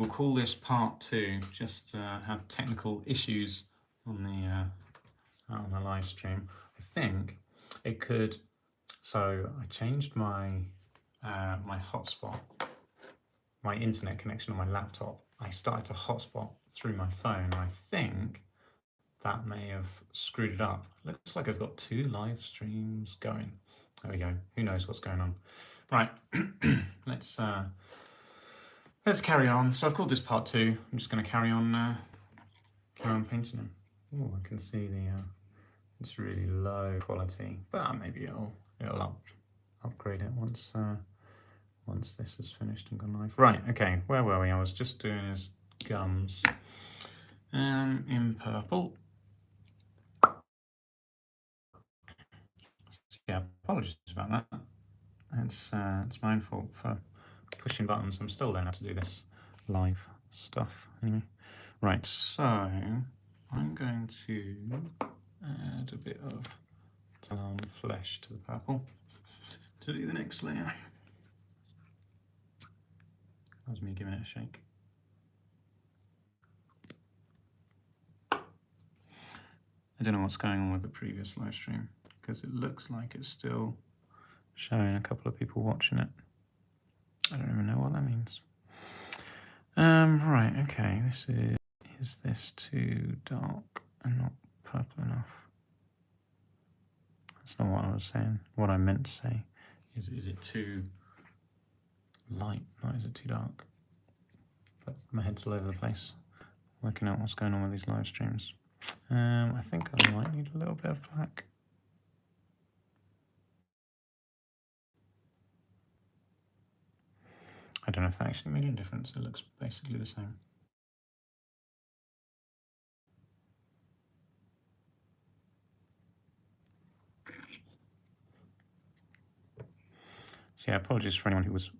we'll call this part 2. Just had technical issues on the live stream. I think it could. So I changed my my hotspot, my internet connection on my laptop. I started to hotspot through my phone. I think that may have screwed it up. Looks like I've got 2 live streams going. There we go. Who knows what's going on? Right. Let's carry on. So I've called this part 2. I'm just going to carry on painting them. Oh, I can see it's really low quality, but maybe it'll upgrade it once this is finished and gone live. Right. Okay. Where were we? I was just doing his gums in purple. Yeah. Apologies about that. It's my own fault for pushing buttons. I'm still learning how to do this live stuff anyway. Right, so I'm going to add a bit of flesh to the purple to do the next layer. That was me giving it a shake. I don't know what's going on with the previous live stream because it looks like it's still showing a couple of people watching it. I don't even know what that means. Right, okay, is this too dark and not purple enough? That's not what I was saying. What I meant to say is it too light? Not is it too dark? But my head's all over the place, working out what's going on with these live streams. I think I might need a little bit of black. I don't know if that actually made any difference. It looks basically the same. So yeah, apologies for anyone who was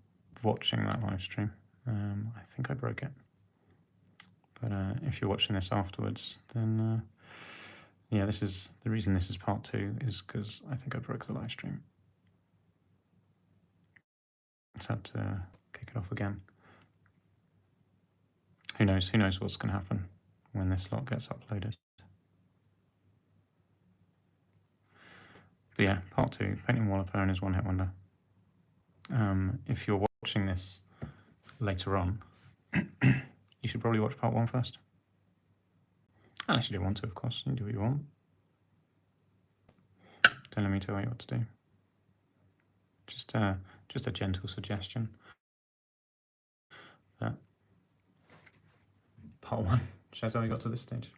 watching that live stream. I think I broke it. But if you're watching this afterwards, then yeah, this is the reason this is part 2 is because I think I broke the live stream. Just had to kick it off again. Who knows what's going to happen when this lot gets uploaded. But yeah, part 2, painting Wollopa and his one-hit wonder. If you're watching this later on, you should probably watch part 1 first. Unless you don't want to, of course. You can do what you want. Don't let me tell you what to do. Just a gentle suggestion. That part 1 shows how we got to this stage.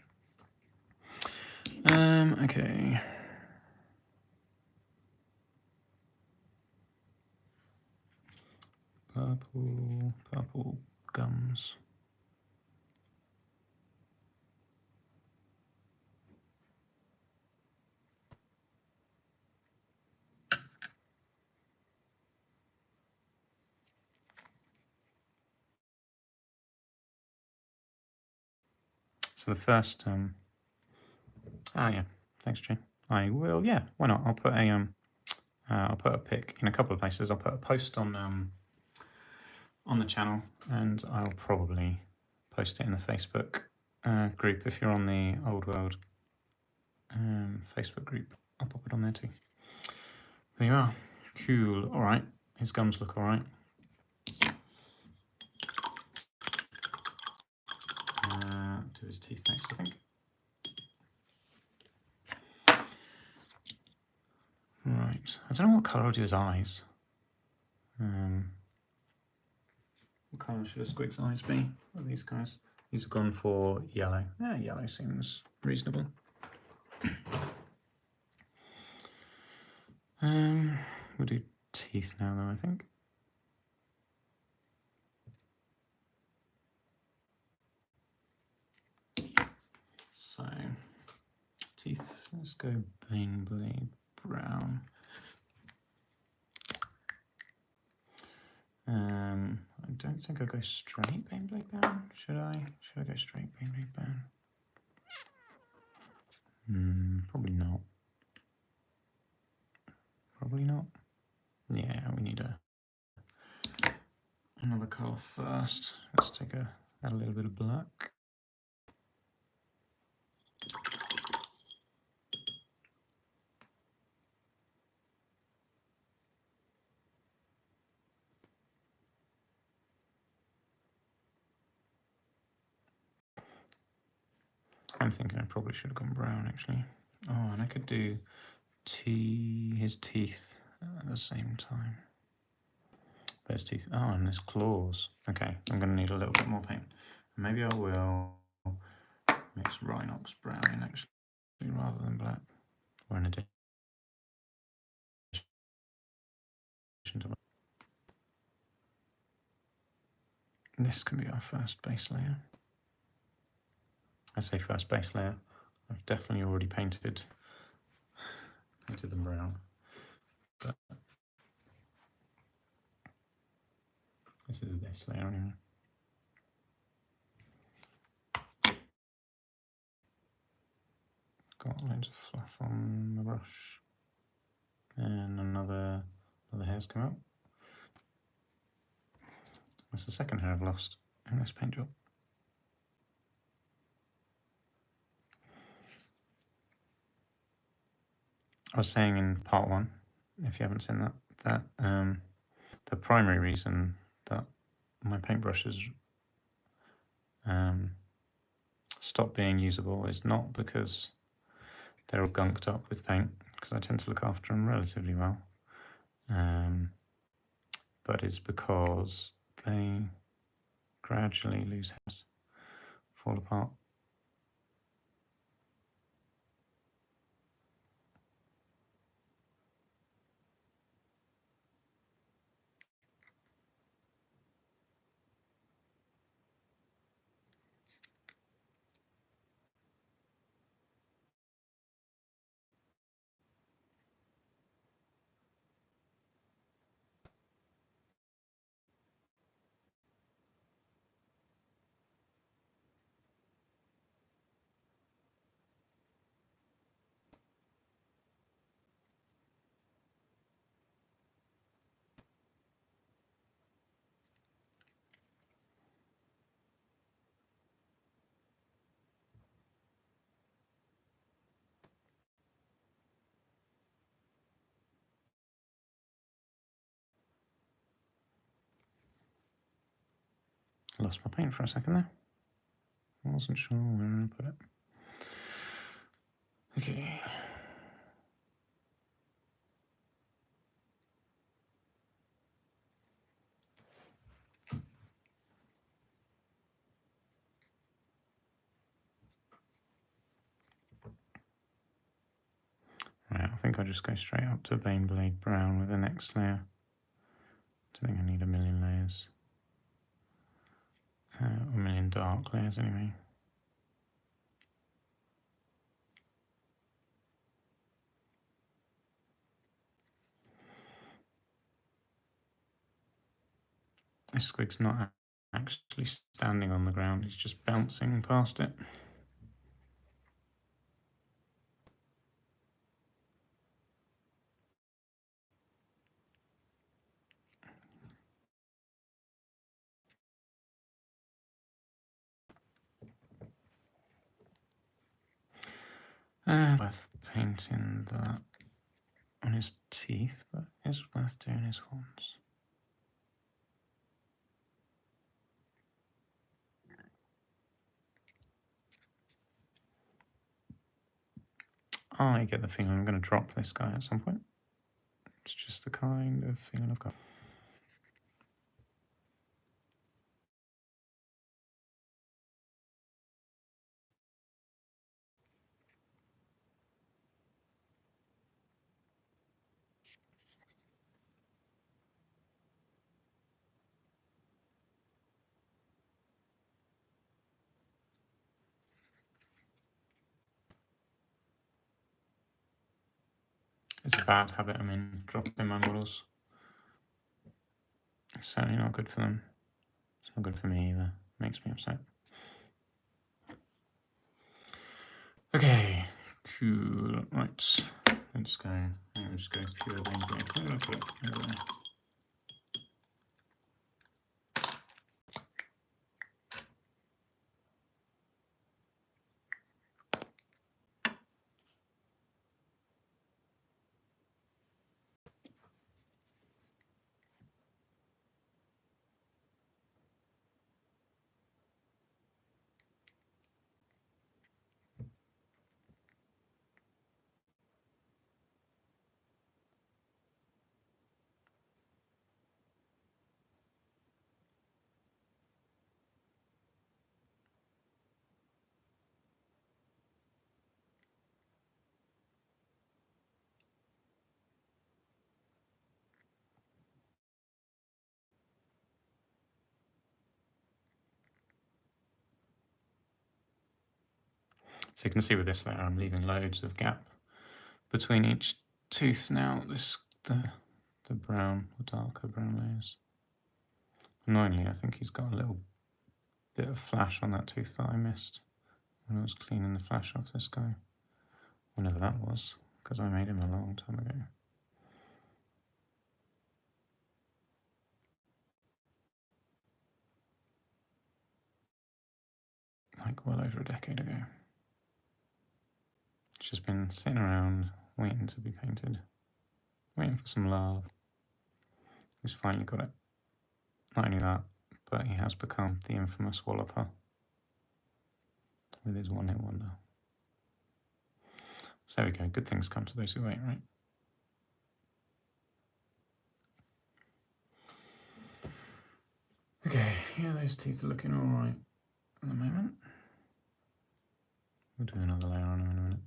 Okay. Purple gums. So the first, yeah, thanks, Jay. I will, yeah, why not? I'll put a pic in a couple of places. I'll put a post on the channel, and I'll probably post it in the Facebook group. If you're on the Old World Facebook group, I'll pop it on there too. There you are. Cool. All right. His gums look all right. To his teeth next, I think. Right. I don't know what colour I'll do his eyes. What colour should a squig's eyes be? What are these guys? These have gone for yellow. Yeah, yellow seems reasonable. We'll do teeth now, though, I think. So, teeth, let's go Bane Blade Brown. I don't think I'll go straight Bane Blade Brown. Should I? Should I go straight Bane Blade Brown? Probably not. Probably not. Yeah, we need another colour first. Let's take a Add a little bit of black. I'm thinking I probably should have gone brown actually. Oh, and I could do his teeth at the same time. Those teeth. Oh, and his claws. Okay, I'm going to need a little bit more paint. Maybe I will mix Rhinox brown in actually rather than black. Or in addition to black. This can be our first base layer. I say first base layer. I've definitely already painted them brown. But this is this layer anyway. Got loads of fluff on the brush. And another hair's come out. That's the second hair I've lost in this paint job. I was saying in part 1, if you haven't seen that the primary reason that my paintbrushes stop being usable is not because they're all gunked up with paint, because I tend to look after them relatively well, but it's because they gradually lose hairs, fall apart. I lost my paint for a second there. I wasn't sure where I put it. Okay. Right, I think I'll just go straight up to Baneblade Brown with the next layer. I think I need a million layers. A million dark layers anyway. This squig's not actually standing on the ground, it's just bouncing past it. Worth painting that on his teeth, but it's worth doing his horns. I get the feeling I'm going to drop this guy at some point. It's just the kind of feeling I've got. It's a bad habit I'm in, dropping my models. It's certainly not good for them. It's not good for me either. Makes me upset. Okay, cool. Right, let's go. I'm just going pure Baneblade. So you can see with this layer I'm leaving loads of gap between each tooth now. The brown, the darker brown layers. Annoyingly, I think he's got a little bit of flash on that tooth that I missed when I was cleaning the flash off this guy. Whenever that was, because I made him a long time ago. Like well over a decade ago. It's just been sitting around waiting to be painted. Waiting for some love. He's finally got it. Not only that, but he has become the infamous Wollopa with his one-hit wonder. So there we go, good things come to those who wait, right? Okay, yeah, those teeth are looking alright at the moment. We'll do another layer on him in a minute.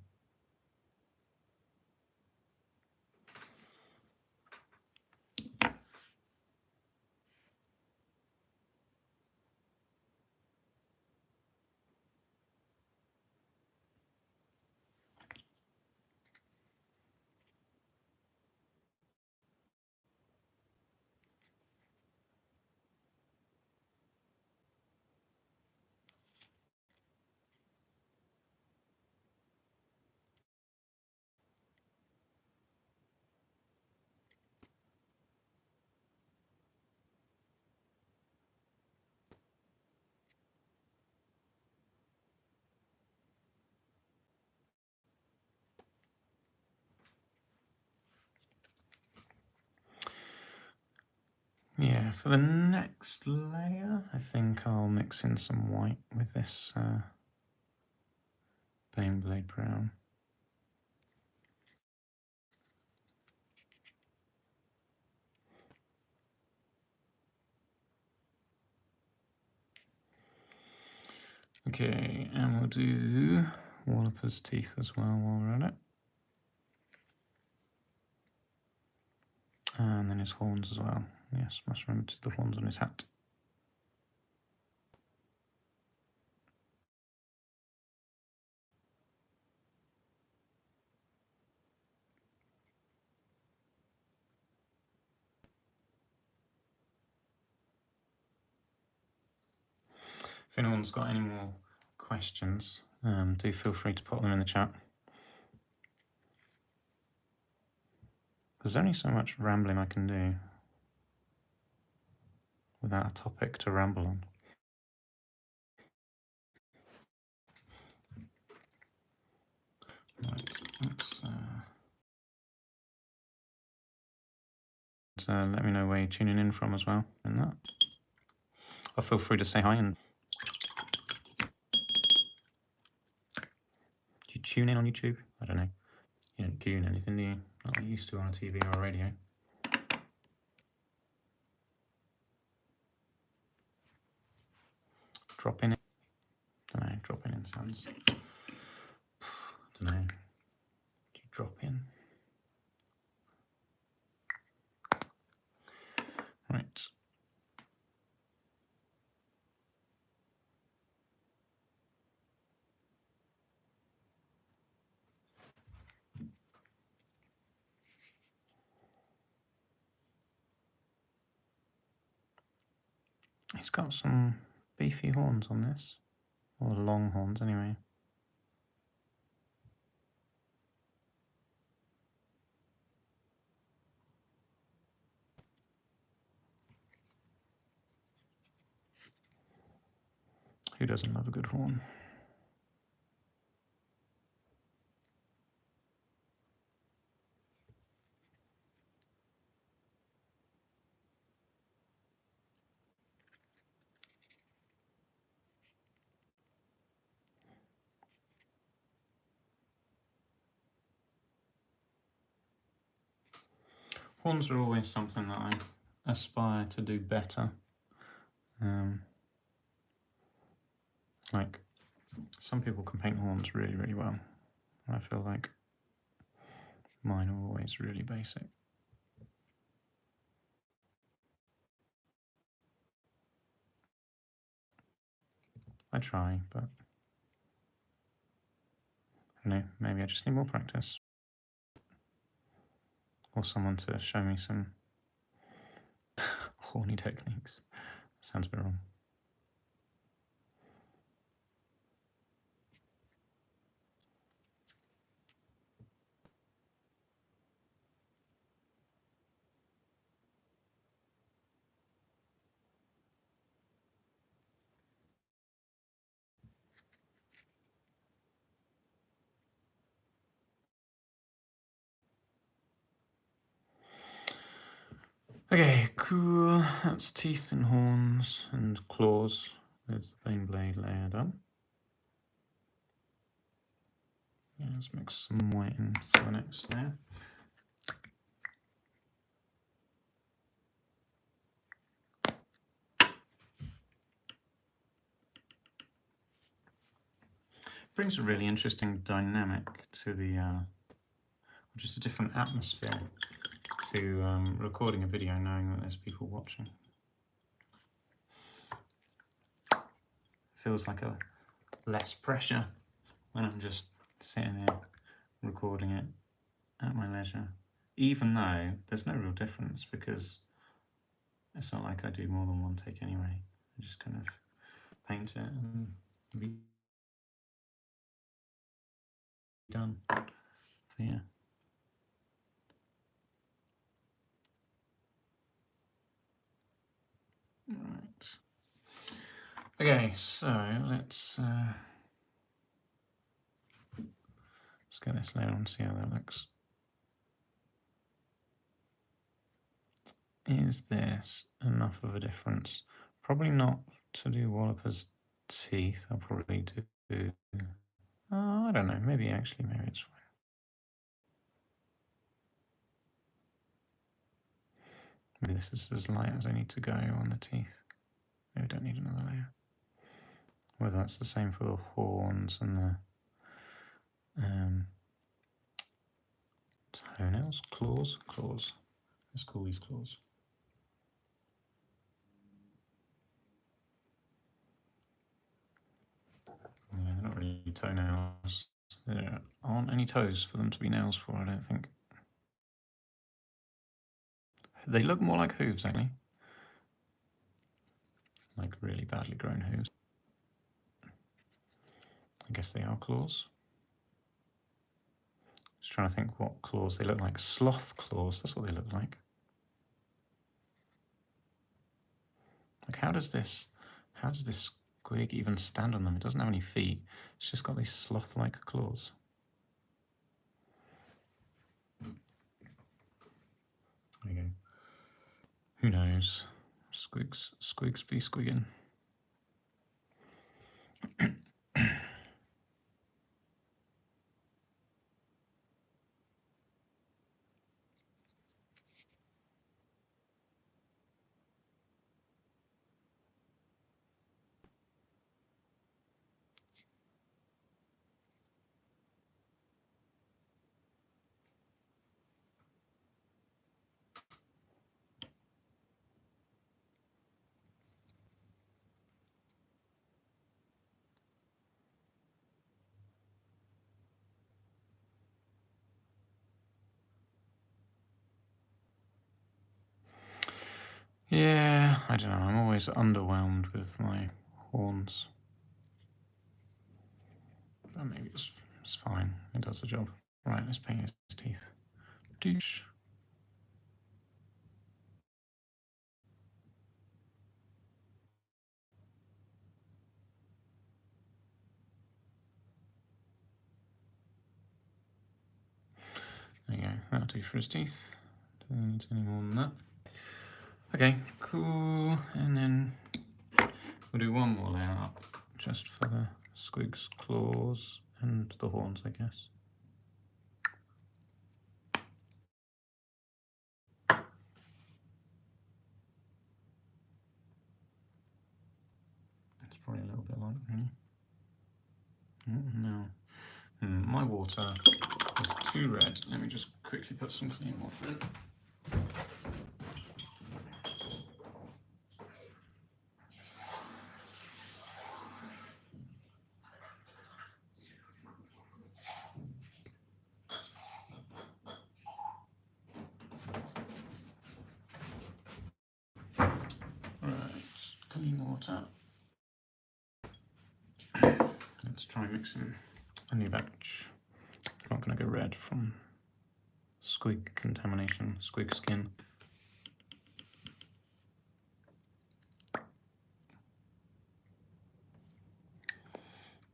Yeah, for the next layer, I think I'll mix in some white with this Baneblade brown. Okay, and we'll do Wollopa's teeth as well while we're at it. And then his horns as well. Yes, must remember to do the horns on his hat. If anyone's got any more questions, do feel free to put them in the chat. There's only so much rambling I can do without a topic to ramble on. Right, let's let me know where you're tuning in from as well in that. Or feel free to say hi. And do you tune in on YouTube? I don't know. You don't tune anything, do you? Not like you used to on a TV or a radio. Drop in it. Don't know, drop in sounds. Don't know. Do you drop in? Right. He's got some beefy horns on this. Or long horns anyway. Who doesn't love a good horn? Horns are always something that I aspire to do better. Like, some people can paint horns really, really well. I feel like mine are always really basic. I try, but I don't know, maybe I just need more practice. Or someone to show me some horny techniques. Sounds a bit wrong. Okay, cool. That's teeth and horns and claws with the bone blade layer done. Yeah, let's mix some white in for the next layer. Brings a really interesting dynamic to the, just a different atmosphere to recording a video knowing that there's people watching. Feels like a less pressure when I'm just sitting here recording it at my leisure, even though there's no real difference because it's not like I do more than one take anyway. I just kind of paint it and be done. So yeah. Right. Okay, so let's get this layer on and see how that looks. Is this enough of a difference? Probably not to do Wollopa's teeth. I'll probably do, I don't know, maybe it's fine. Maybe this is as light as I need to go on the teeth. Maybe I don't need another layer. Whether that's the same for the horns and the toenails, claws. Let's call these claws. Yeah, they're not really toenails. There aren't any toes for them to be nails for, I don't think. They look more like hooves, actually. Like really badly grown hooves. I guess they are claws. Just trying to think what claws they look like. Sloth claws, that's what they look like. Like how does this squig even stand on them? It doesn't have any feet. It's just got these sloth-like claws. There you go. Who knows? Squigs be squigging. Yeah, I don't know. I'm always underwhelmed with my horns. But maybe it's fine. It does the job. Right, let's paint his teeth. Douche. There you go. That'll do for his teeth. Don't need any more than that. Okay, cool. And then we'll do one more layer up just for the squig's claws and the horns, I guess. It's probably a little bit light, really. No. My water is too red. Let me just quickly put some clean water in. let's try mixing a new batch. I'm not going to go red from squig contamination, squig skin.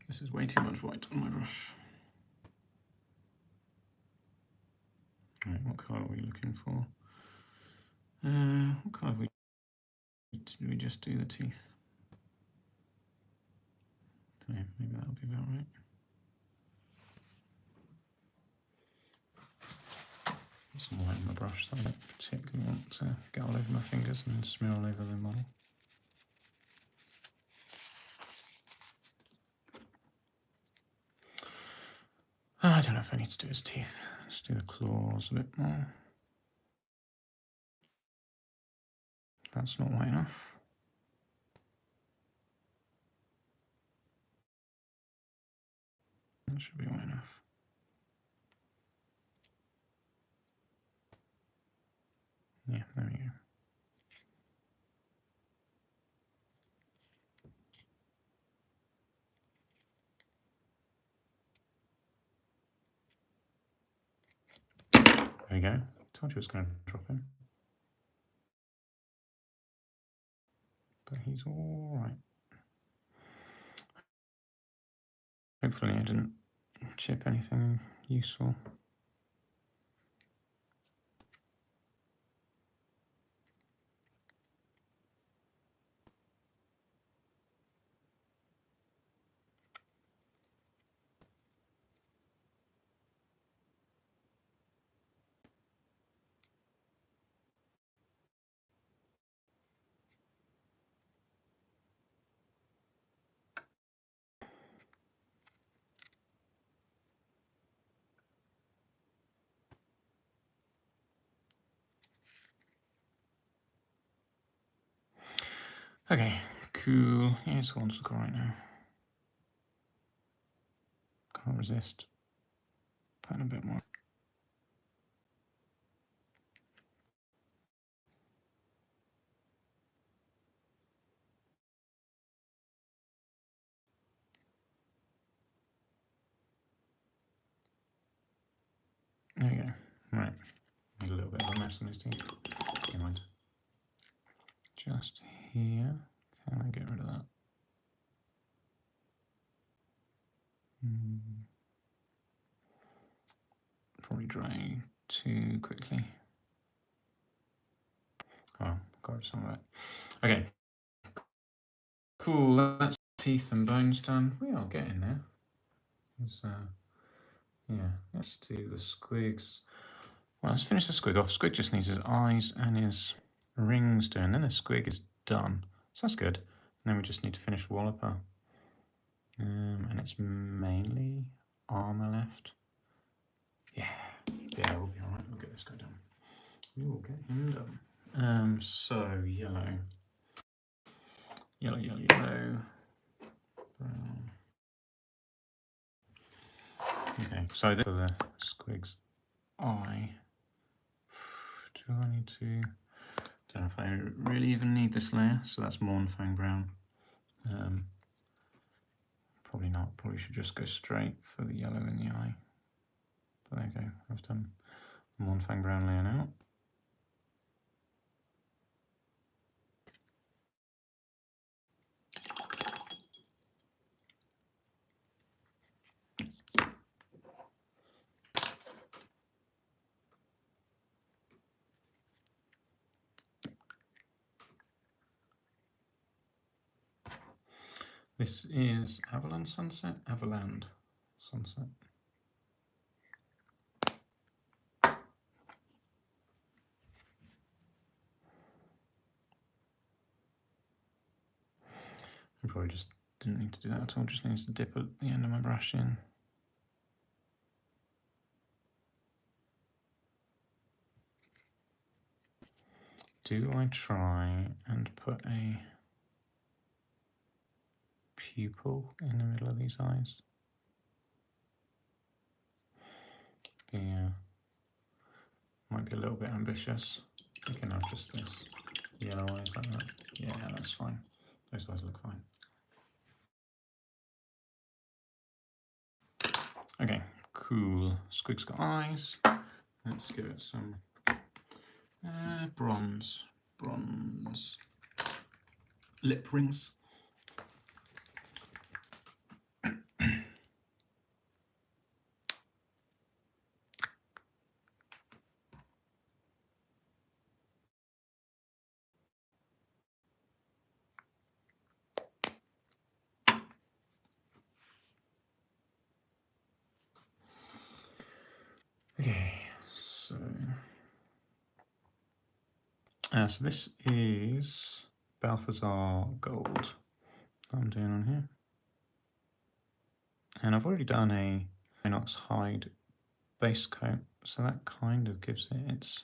This is way too much white on my brush. Right, what colour are we looking for? What colour did we just do the teeth? Maybe that'll be about right. Some white on the brush that I don't particularly want to get all over my fingers and smear all over the model. I don't know if I need to do his teeth. Let's do the claws a bit more. That's not white enough. That should be white enough. Yeah, there we go. There we go. Told you it was going to drop in. But he's all right. Hopefully I didn't chip anything useful. Okay, cool. Yeah, this one's looking right now. Can't resist putting a bit more. There you go. Right. Made a little bit of a mess on his teeth. Never mind. Just here. Can I get rid of that? Probably dry too quickly. Oh, got some of it. Okay. Cool. That's teeth and bones done. We are getting there. Yeah, let's do the squigs. Well, let's finish the squig off. Squig just needs his eyes and his rings doing. Then the squig is done. So that's good. And then we just need to finish Wollopa. And it's mainly armor left. Yeah, we'll be alright. We'll get this guy done. We will get him done. So yellow. Yellow. Brown. Okay, so this is the squig's eye. Do I need to? Don't know if I really even need this layer. So that's Mornfang brown. Probably not. Probably should just go straight for the yellow in the eye. But there you go. I've done Mornfang brown layer now. This is Avaland Sunset? Avaland Sunset. I probably just didn't need to do that at all, just needs to dip at the end of my brush in. Do I try and put a pupil in the middle of these eyes? Yeah, might be a little bit ambitious. I can have just this yellow eyes like that. Yeah, that's fine. Those eyes look fine. Okay, cool. Squig's got eyes. Let's give it some bronze lip rings. Okay, so so this is Balthazar Gold I'm doing on here. And I've already done a inox hide base coat, so that kind of gives it its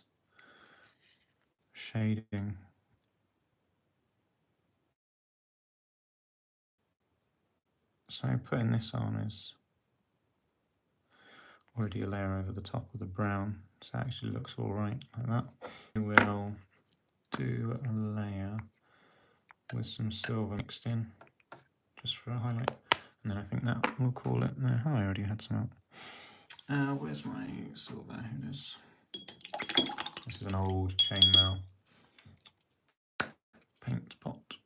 shading. So putting this on is already a layer over the top of the brown, so it actually looks all right like that. We will do a layer with some silver mixed in, just for a highlight, and then I think that we'll call it. No, I already had some out. Where's my silver? Here it is. This is an old chainmail paint pot.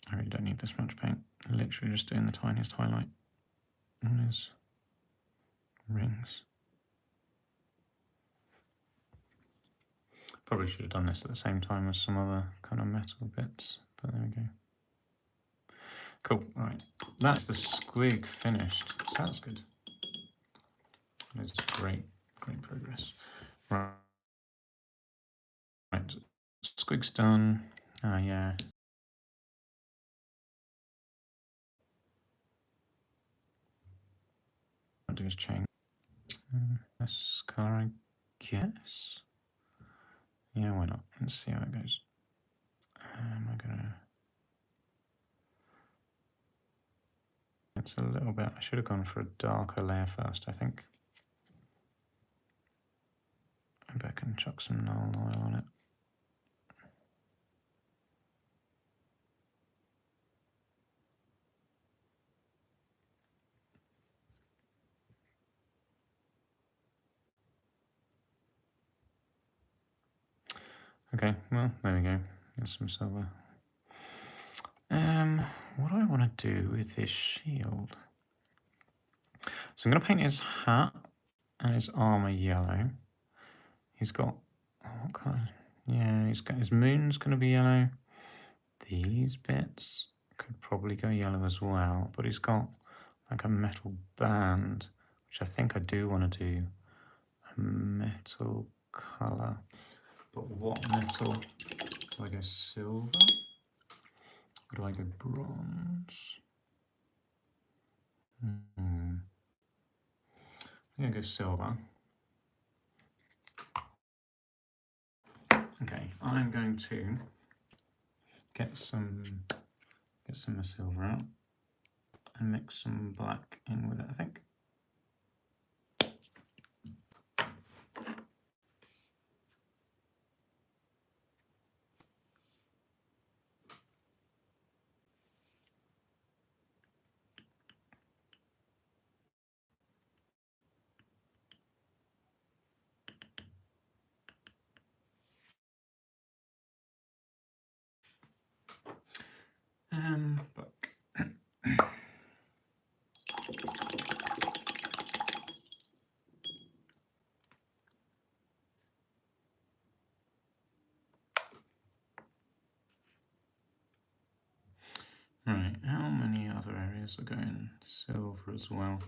I really don't need this much paint. Literally just doing the tiniest highlight on his rings. Probably should have done this at the same time as some other kind of metal bits, but there we go. Cool, right. That's the squig finished. So that's good. That is great, great progress. Right. Right, squig's done. Ah, yeah. I'll do is change this colour, I guess. Yeah, why not? Let's see how it goes. Am I gonna? It's a little bit. I should have gone for a darker layer first, I think. I bet I can chuck some null oil on it. Okay, well, there we go. There's some silver. What do I want to do with this shield? So I'm going to paint his hat and his armor yellow. He's got, oh, what colour? Yeah, he's got his moon's going to be yellow. These bits could probably go yellow as well, but he's got like a metal band, which I think I do want to do a metal colour. But what metal? Do I go silver? Or do I go bronze? I'm going to go silver. Okay, I'm going to get some silver out and mix some black in with it, I think. Book. Right, how many other areas are going silver as well?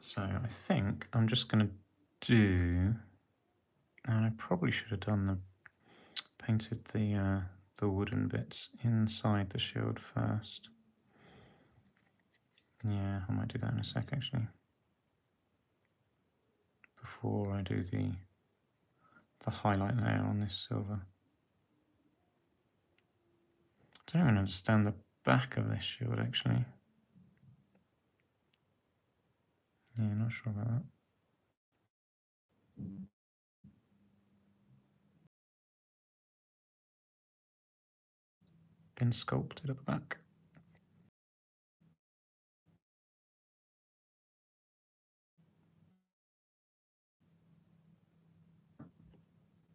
So I think I'm just going to do, and I probably should have done painted the wooden bits inside the shield first. Yeah, I might do that in a sec actually. Before I do the highlight layer on this silver. I don't even understand the back of this shield actually. Yeah, not sure about that. Been sculpted at the back.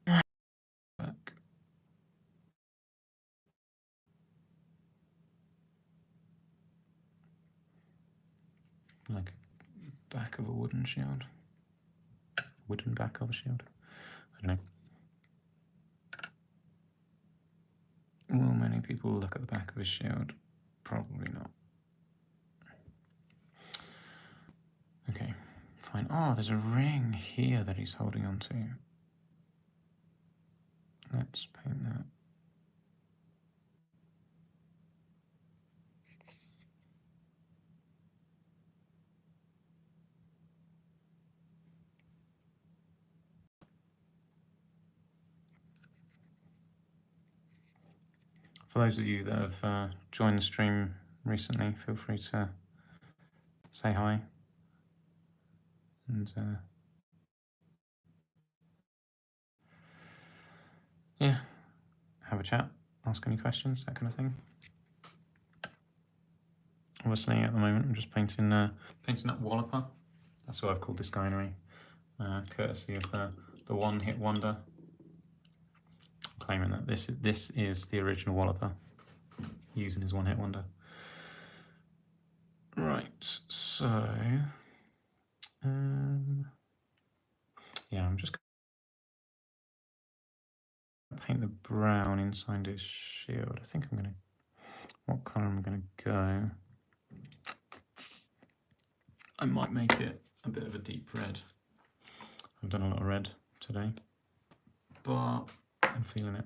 Back. Like back of a wooden shield. Wooden back of a shield. I don't know. Will many people look at the back of a shield? Probably not. Okay, fine. Oh, there's a ring here that he's holding on to. Let's paint that. For those of you that have joined the stream recently, feel free to say hi and yeah, have a chat, ask any questions, that kind of thing. Obviously, at the moment, I'm just painting up Wollopa. That's what I've called this guy anyway, courtesy of the one-hit wonder, claiming that this is the original Wollopa, using his one-hit wonder. Right, so yeah, I'm just gonna paint the brown inside his shield. I think I'm gonna. What colour am I gonna go? I might make it a bit of a deep red. I've done a lot of red today, but I'm feeling it.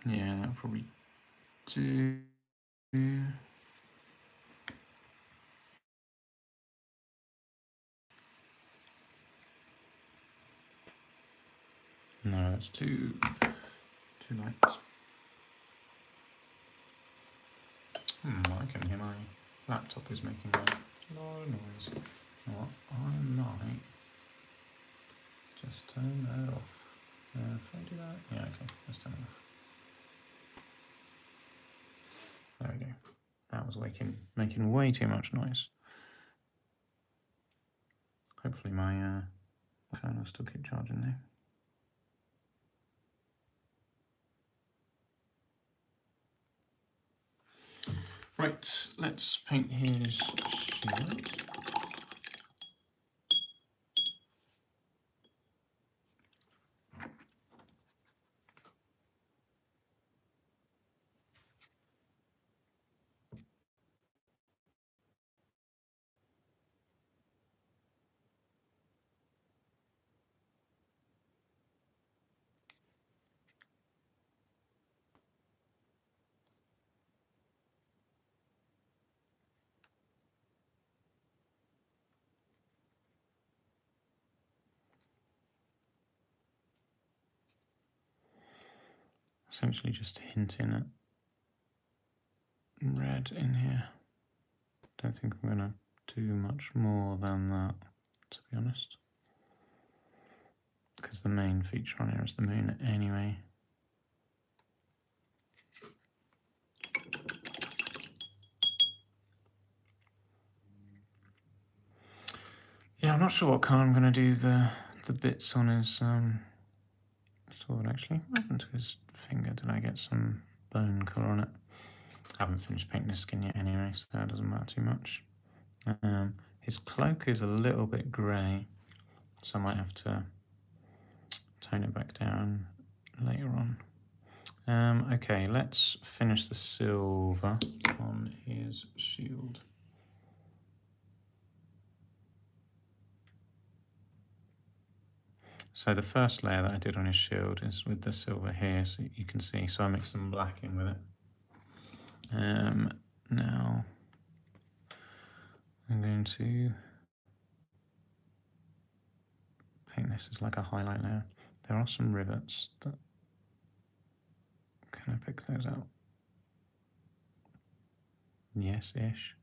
Yeah, that'll probably do. No, that's too light. I can hear my laptop is making a lot of noise. You know what? I might just turn that off. If I do that, yeah, okay, let's turn it off. There we go. That was making way too much noise. Hopefully my phone will still keep charging now. Right, let's paint his shield. Essentially just hinting at red in here. Don't think I'm going to do much more than that, to be honest. Because the main feature on here is the moon anyway. Yeah, I'm not sure what colour I'm going to do the bits on his sword actually. What happened to his finger? Did I get some bone colour on it? I haven't finished painting his skin yet anyway, so that doesn't matter too much. His cloak is a little bit grey, so I might have to tone it back down later on. Okay, let's finish the silver on his shield. So the first layer that I did on his shield is with the silver here, so you can see. So I mixed some black in with it. Now I'm going to paint this as like a highlight layer. There are some rivets. Can I pick those out? Yes-ish.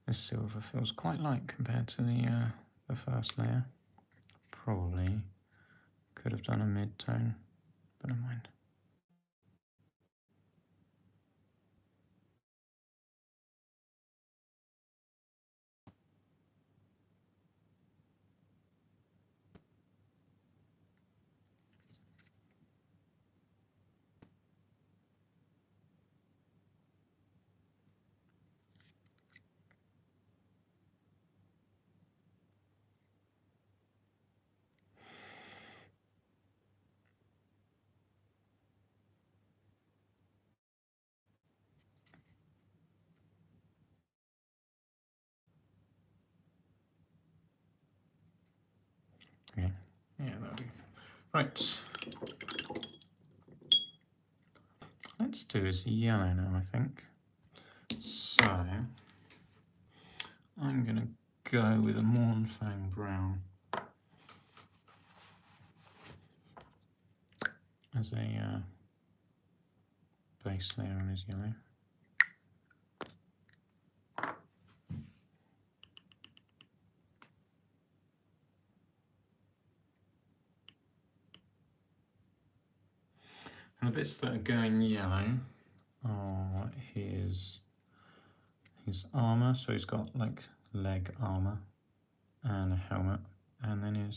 This silver feels quite light compared to the first layer. Probably could have done a mid-tone, but never mind. Okay, yeah, that'll do. Right. Let's do his yellow now, I think. So I'm going to go with a Mornfang brown as a base layer on his yellow. And the bits that are going yellow are his armour, so he's got like leg armour and a helmet, and then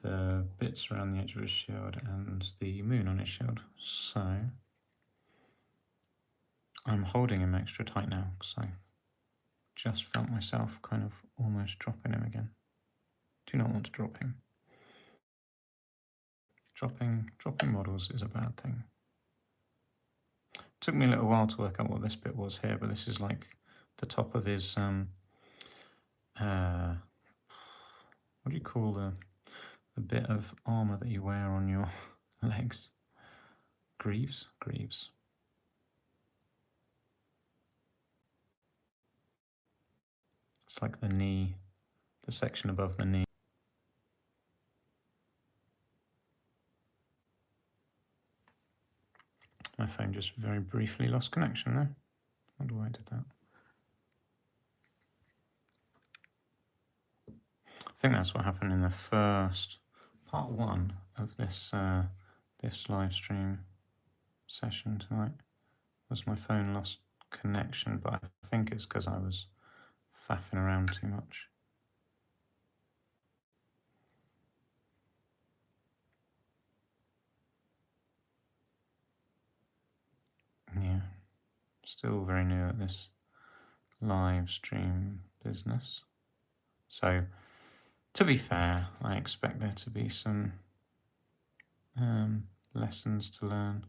the bits around the edge of his shield and the moon on his shield. So I'm holding him extra tight now because I just felt myself kind of almost dropping him again. Do not want to drop him. Dropping models is a bad thing. Took me a little while to work out what this bit was here, but this is like the top of his what do you call the bit of armor that you wear on your legs? Greaves? Greaves. It's like the knee, the section above the knee. My phone just very briefly lost connection there. I wonder why I did that. I think that's what happened in the first part one of this this live stream session tonight. Was my phone lost connection, but I think it's because I was faffing around too much. Yeah, still very new at this live stream business. So, to be fair, I expect there to be some lessons to learn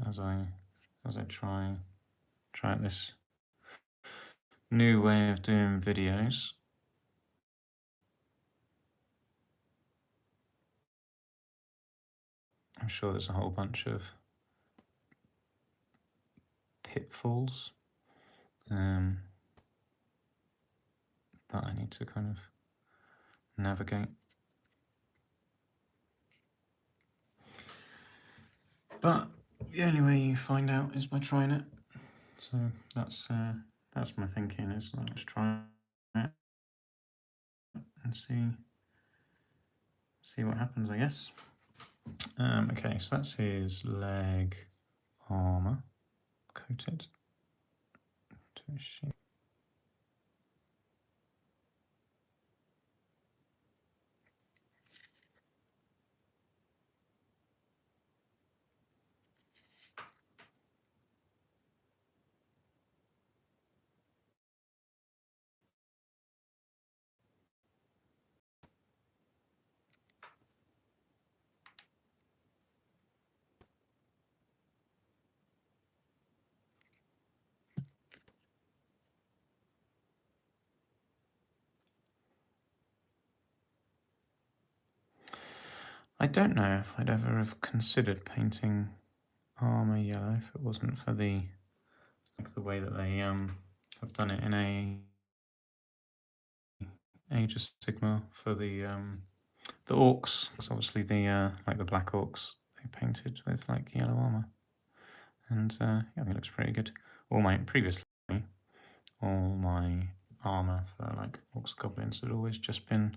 as I try out this new way of doing videos. I'm sure there's a whole bunch of pitfalls that I need to kind of navigate. But the only way you find out is by trying it. So that's my thinking, is let's try it and see what happens, I guess. Okay, so that's his leg armor coated to his shield. I don't know if I'd ever have considered painting armor yellow if it wasn't for the way that they have done it in Age of Sigmar for the orcs. Because obviously the the black orcs they painted with like yellow armor, and yeah, I think it looks pretty good. Previously, all my armor for like orcs goblins had always just been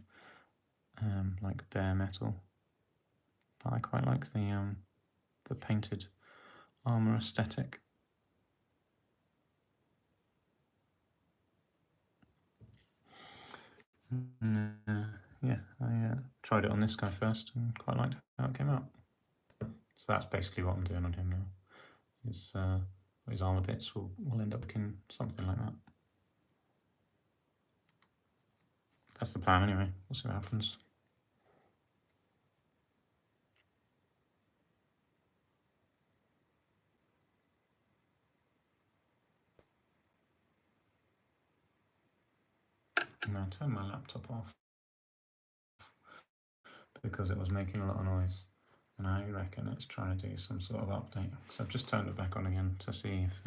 like bare metal, but I quite like the painted armor aesthetic. Yeah, I tried it on this guy first and quite liked how it came out. So that's basically what I'm doing on him now. His armor bits will end up looking something like that. That's the plan anyway. We'll see what happens. Now turn my laptop off because it was making a lot of noise, and I reckon it's trying to do some sort of update. So I've just turned it back on again to see if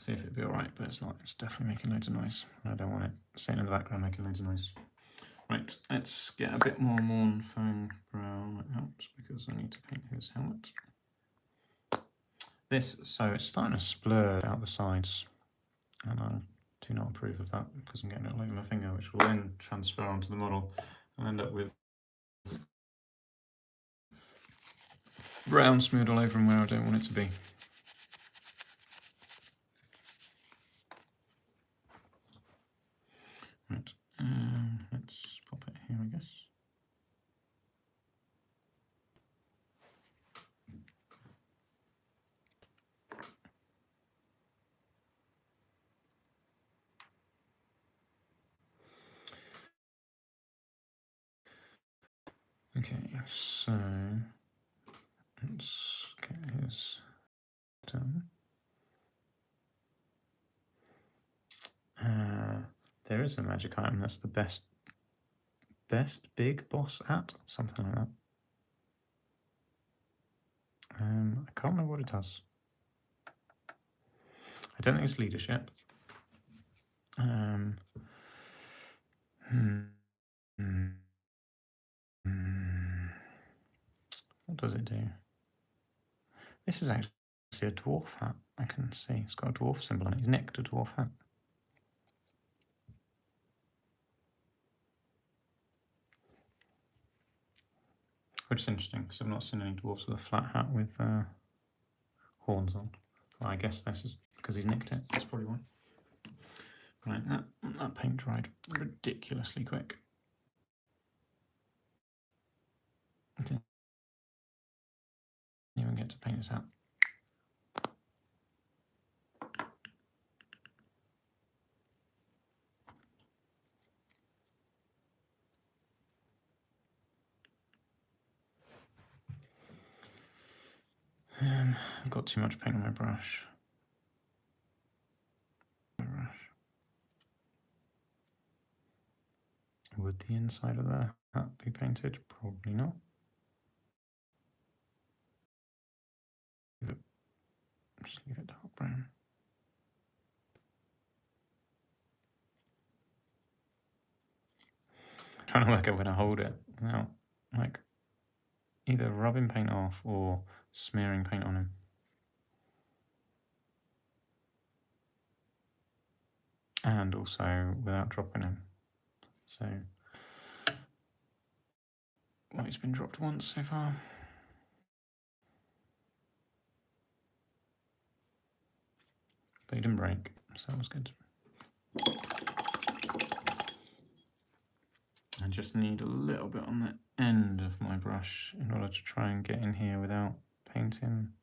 it'd be alright, but it's not. It's definitely making loads of noise. I don't want it sitting in the background making loads of noise. Right, let's get a bit more Mournfang brown. That helps because I need to paint his helmet. So it's starting to splurge out the sides, and I do not approve of that because I'm getting it all over my finger, which will then transfer onto the model and end up with brown smeared all over him where I don't want it to be. Right, let's pop it here, I guess. Okay, so let's get his done. There is a magic item that's the best big boss at, something like that. I can't remember what it does. I don't think it's leadership. What does it do? This is actually a dwarf hat. I can see it's got a dwarf symbol on it. He's nicked a dwarf hat. Which is interesting because I've not seen any dwarves with a flat hat with horns on. Well, I guess this is because he's nicked it. That's probably why. Right, that paint dried ridiculously quick. I didn't even get to paint his hat. I've got too much paint on my brush. Would the inside of the hat be painted? Probably not. Just leave it dark brown. I'm trying to work out when I hold it without like either rubbing paint off or smearing paint on him. And also without dropping him. So, well, he's been dropped once so far. But he didn't break, so that was good. I just need a little bit on the end of my brush in order to try and get in here without painting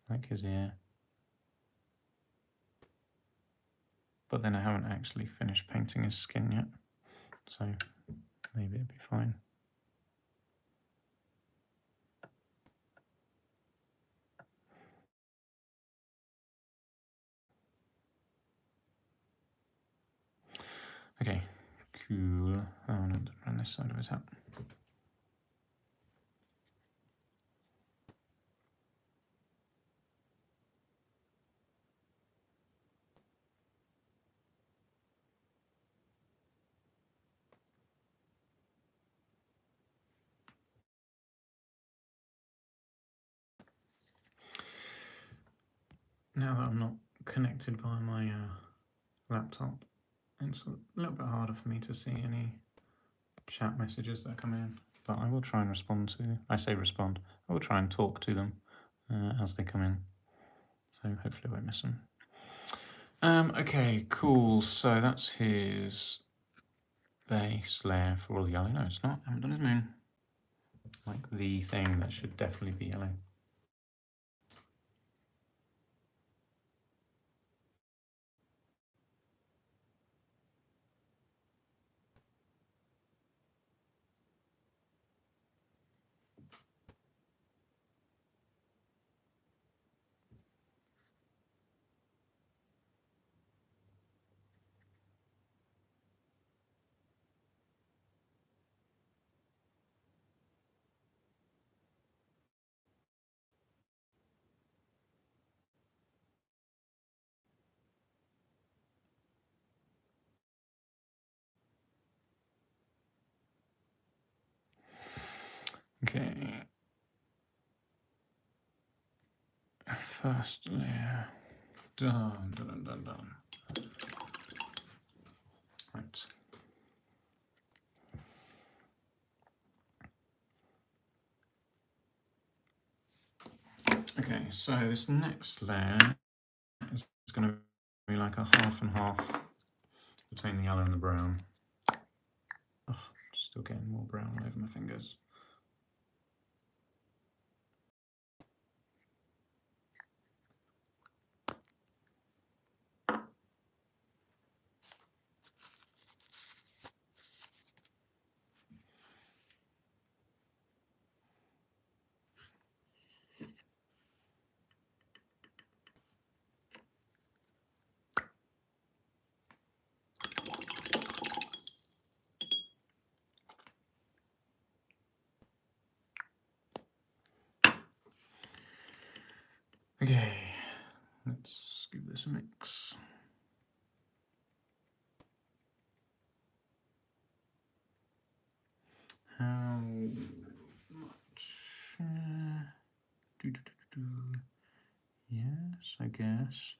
like his ear. But then I haven't actually finished painting his skin yet, so maybe it'll be fine. Okay, cool. Oh, I want to run this side of his hat. now that I'm not connected via my laptop, it's a little bit harder for me to see any chat messages that come in, but I will try and respond to, I say respond, I will try and talk to them as they come in, so hopefully I won't miss them. Okay, cool, so that's his base layer for all the yellow. No, it's not, I haven't done his moon. Like the thing that should definitely be yellow. Okay. First layer. Done, done, done, done. Right. Okay, so this next layer is going to be like a half and half between the yellow and the brown. Oh, still getting more brown all over my fingers. Okay, let's give this a mix. How much? Yes, I guess.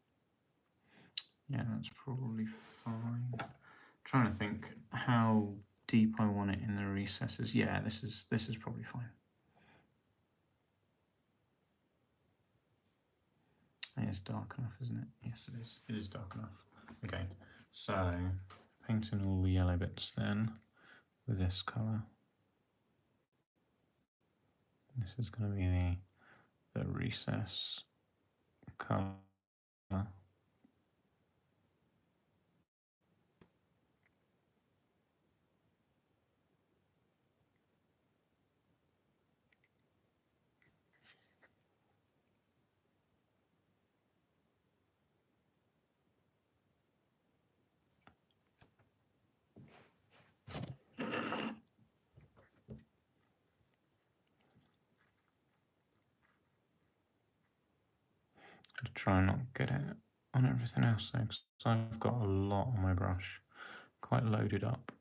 Yeah, that's probably fine. Trying to think how deep I want it in the recesses. Yeah, this is probably fine. It's dark enough, isn't it? Yes, it is. It is dark enough. Okay, so painting all the yellow bits then with this colour. This is going to be the recess colour. To try and not get it on everything else though, because I've got a lot on my brush, quite loaded up.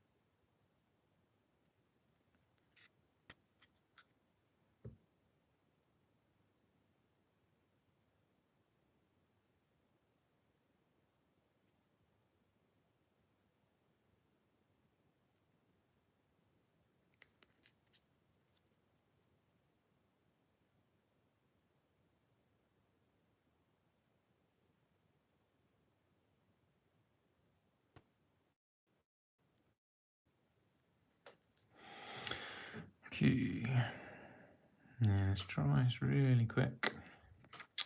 Okay. Yeah, this dries really quick.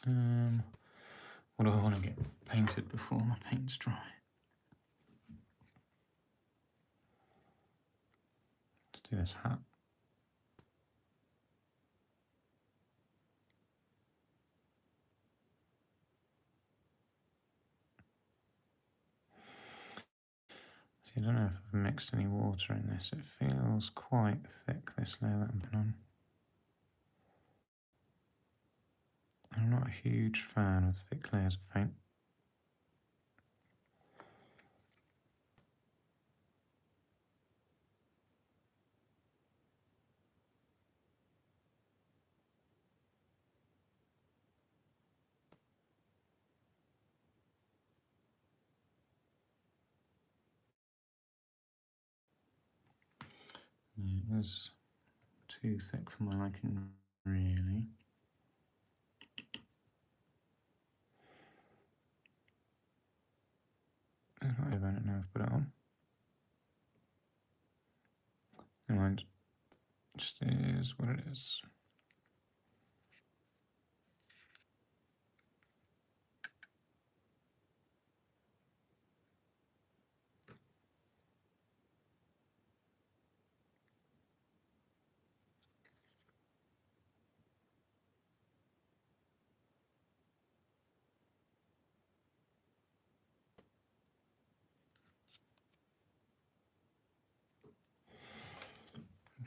What do I want to get painted before my paint's dry? Let's do this hat. See, I don't know if I've mixed any water in this. It feels quite thick, this layer that I'm putting on. I'm not a huge fan of thick layers of paint. It was too thick for my liking, really. I don't know if I've put it on. Never mind. Just is what it is.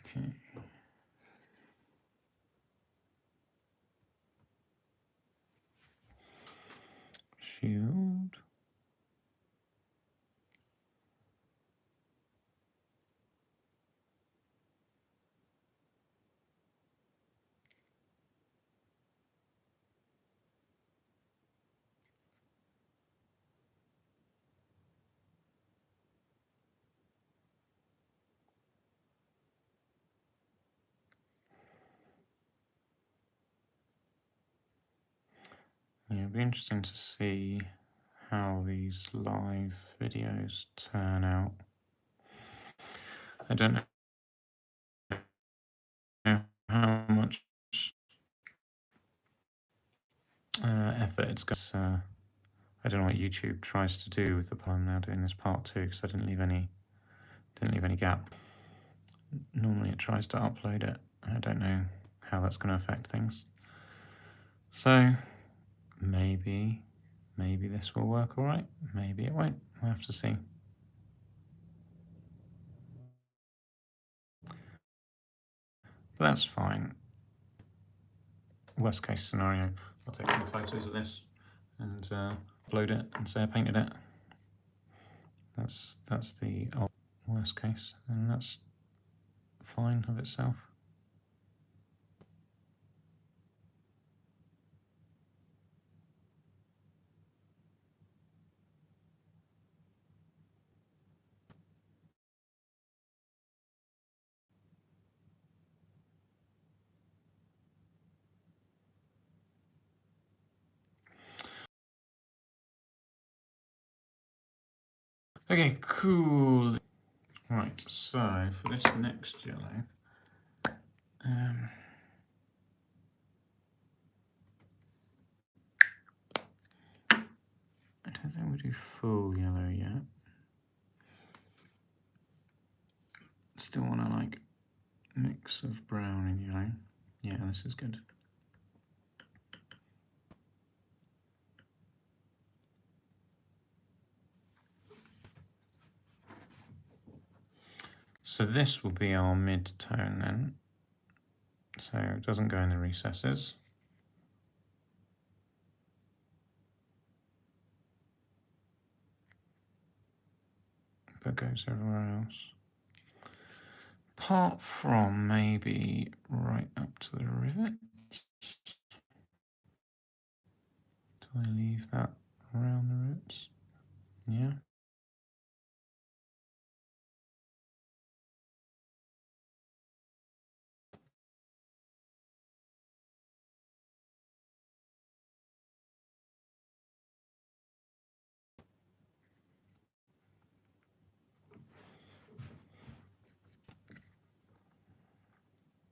Okay. Shield. Yeah, it'll be interesting to see how these live videos turn out. I don't know how much effort it's got. I don't know what YouTube tries to do with the part. I'm now doing this part 2 because I didn't leave any gap. Normally it tries to upload it. I don't know how that's going to affect things. So maybe this will work all right. Maybe it won't. We'll have to see. But that's fine. Worst case scenario, I'll take some photos of this and upload it and say I painted it. That's the worst case, and that's fine of itself. Okay, cool. Right, so for this next yellow, I don't think we'll do full yellow yet. Still want to like mix of brown and yellow. Yeah, this is good. So this will be our mid-tone then. So it doesn't go in the recesses. But goes everywhere else. Apart from maybe right up to the rivet. Do I leave that around the rivets? Yeah.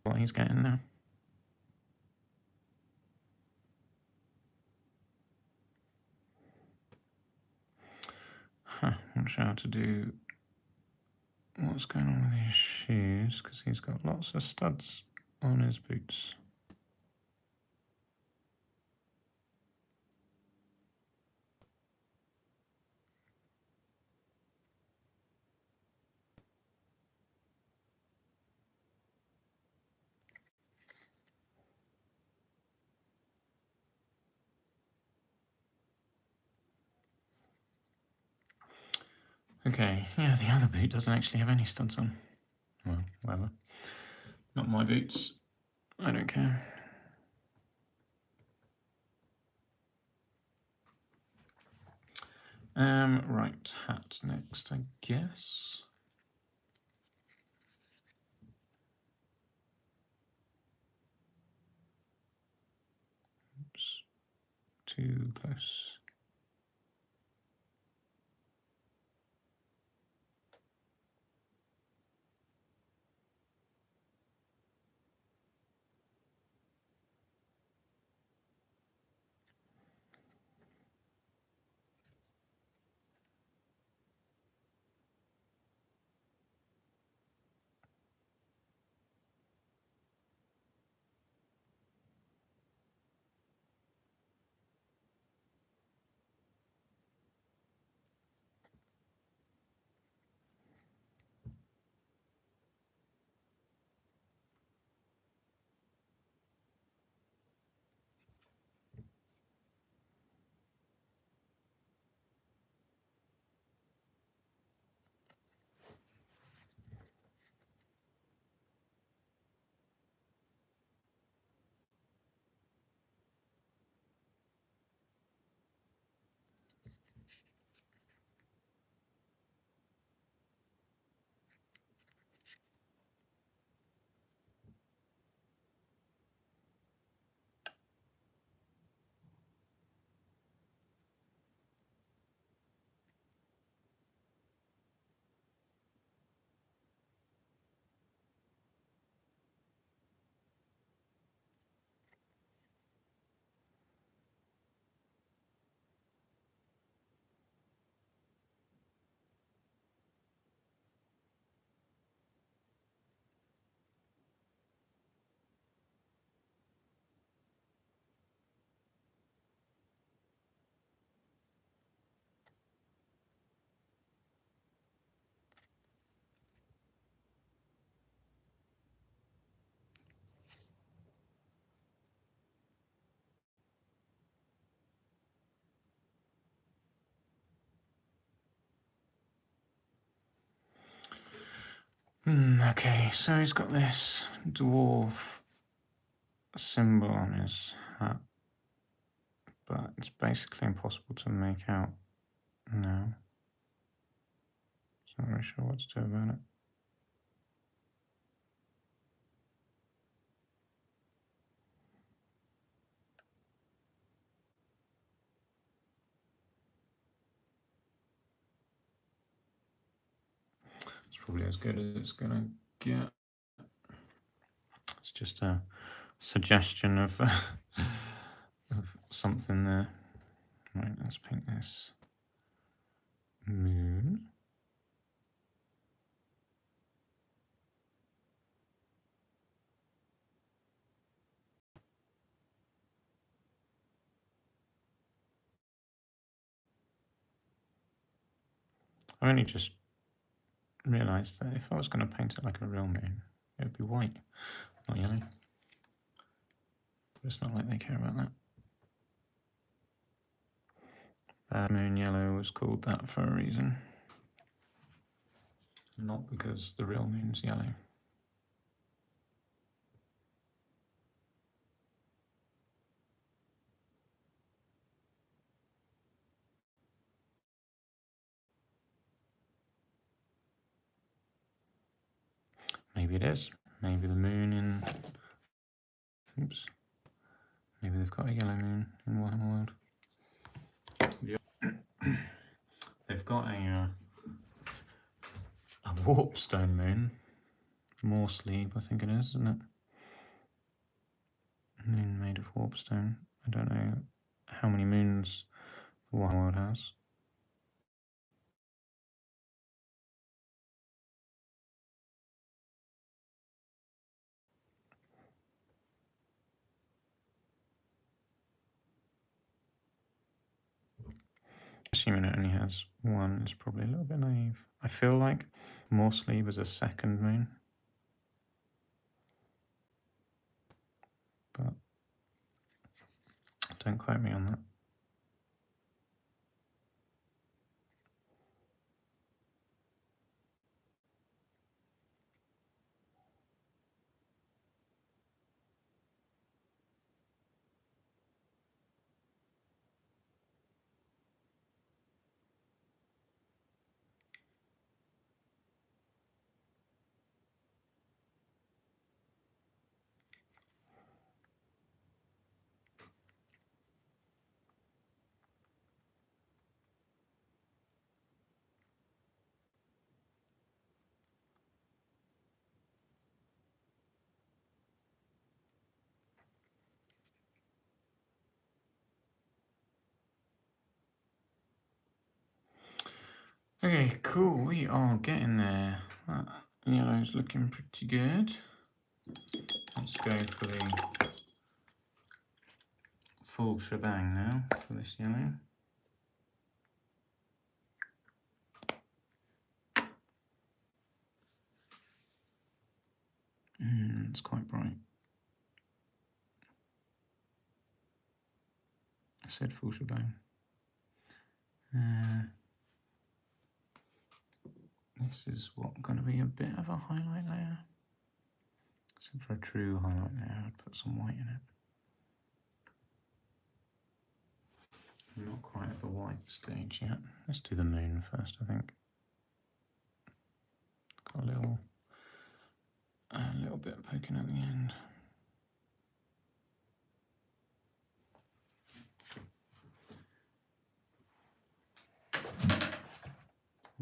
What he's getting now. Huh, not sure how to do what's going on with his shoes because he's got lots of studs on his boots. Okay, yeah, the other boot doesn't actually have any studs on. Well, whatever. Not my boots. I don't care. Right, hat next, I guess. too close. Okay, so he's got this dwarf symbol on his hat, but it's basically impossible to make out now. So I'm not really sure what to do about it. It's probably as good as it's gonna get. It's just a suggestion of, of something there. Right, let's paint this moon. I only just realised that if I was going to paint it like a real moon, it would be white, not yellow. But it's not like they care about that. Bad Moon Yellow was called that for a reason. Not because the real moon's yellow. Maybe it is. Maybe the moon in... Oops. Maybe they've got a yellow moon in Warhammer World. Yeah. They've got a warpstone moon. More sleeve, I think it is, isn't it? Moon made of warpstone. I don't know how many moons the Warhammer World has. Assuming it only has one is probably a little bit naive. I feel like more sleeve is a second moon. But don't quote me on that. Okay, cool. We are getting there. That yellow's looking pretty good. Let's go for the full shebang now for this yellow. It's quite bright. I said full shebang. This is going to be a bit of a highlight layer. So for a true highlight layer, I'd put some white in it. I'm not quite at the white stage yet. Let's do the moon first, I think. Got a little bit poking at the end.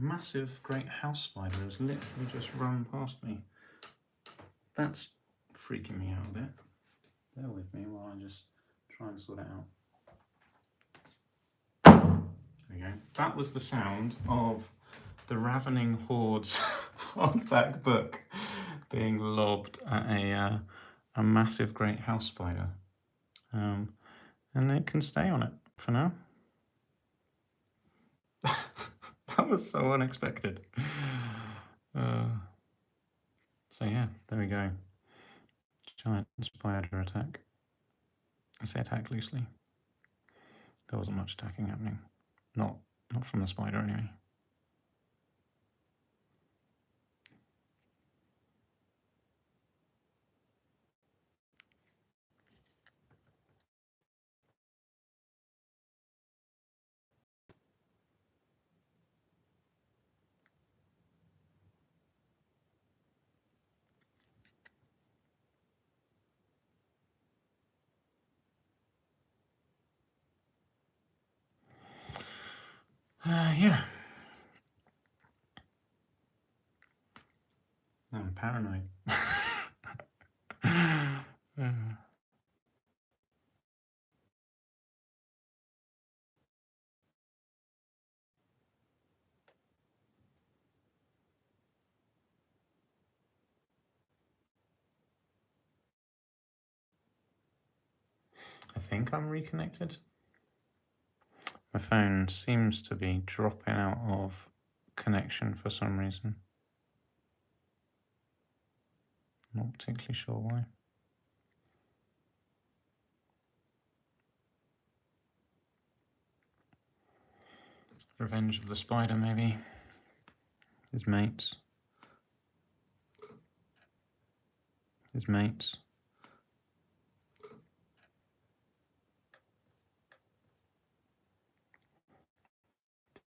Massive great house spider has literally just run past me. That's freaking me out a bit. Bear with me while I just try and sort it out. There we go. That was the sound of the ravening hordes hardback book being lobbed at a massive great house spider. And it can stay on it for now. That was so unexpected. So yeah, there we go. Giant spider attack. I say attack loosely. There wasn't much attacking happening. Not from the spider anyway. Yeah. I'm paranoid. I think I'm reconnected. My phone seems to be dropping out of connection for some reason. Not particularly sure why. Revenge of the spider, maybe. His mates.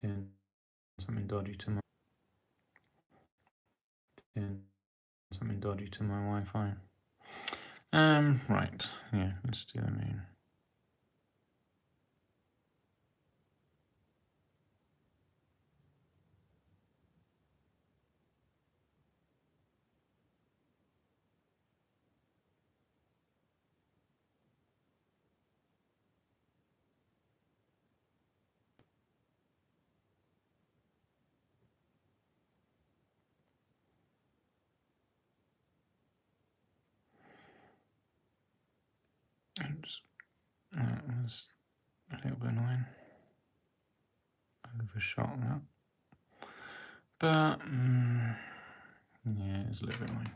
Doing something dodgy to my Wi-Fi. Right. Yeah, let's do the moon. Oops. That was a little bit annoying. Overshot that. But, yeah, it's a little bit annoying.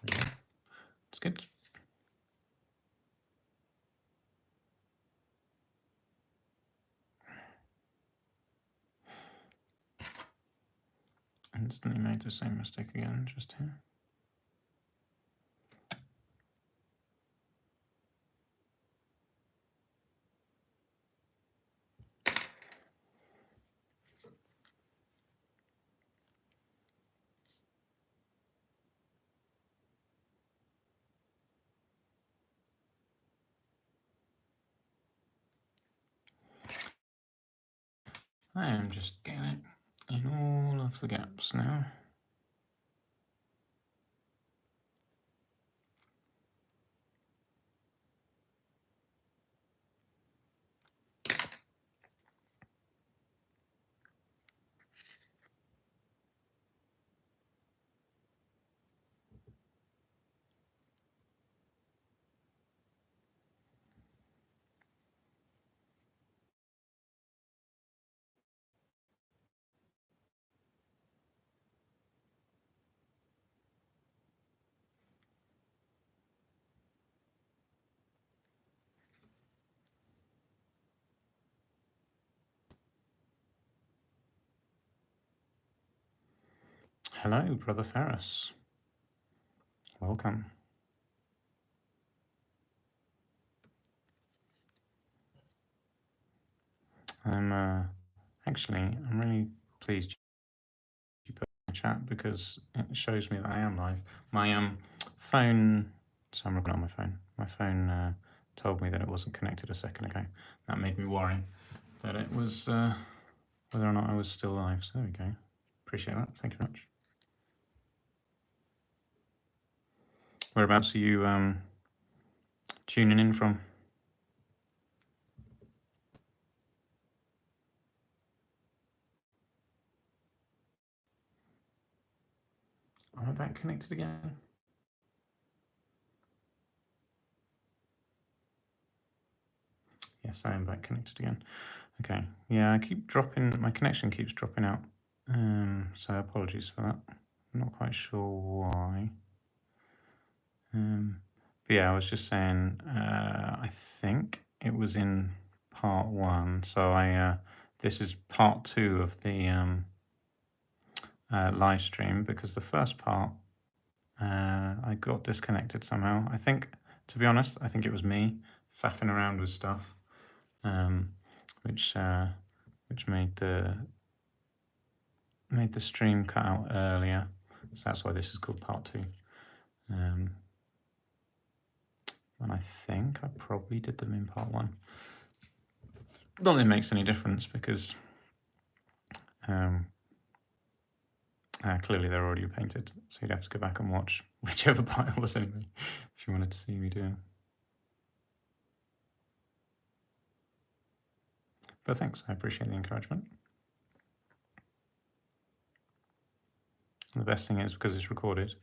Yeah, it's good. Instantly made the same mistake again, just here. I am just getting it in all of the gaps now. Hello, Brother Ferris. Welcome. I'm really pleased you put in the chat because it shows me that I am live. My phone, so I'm looking on my phone. My phone told me that it wasn't connected a second ago. That made me worry that it was whether or not I was still live. So there we go. Appreciate that. Thank you very much. Whereabouts are you tuning in from? Am I back connected again? Yes, I am back connected again. Okay. Yeah, I keep dropping. My connection keeps dropping out. So apologies for that. I'm not quite sure why. But yeah, I was just saying. I think it was in part one. So this is part two of the live stream because the first part I got disconnected somehow. I think, to be honest, I think it was me faffing around with stuff, which made the stream cut out earlier. So that's why this is called part two. And I think I probably did them in part one. Not that it makes any difference because clearly they're already painted. So you'd have to go back and watch whichever part it was anyway, if you wanted to see me doing. But thanks, I appreciate the encouragement. And the best thing is, because it's recorded,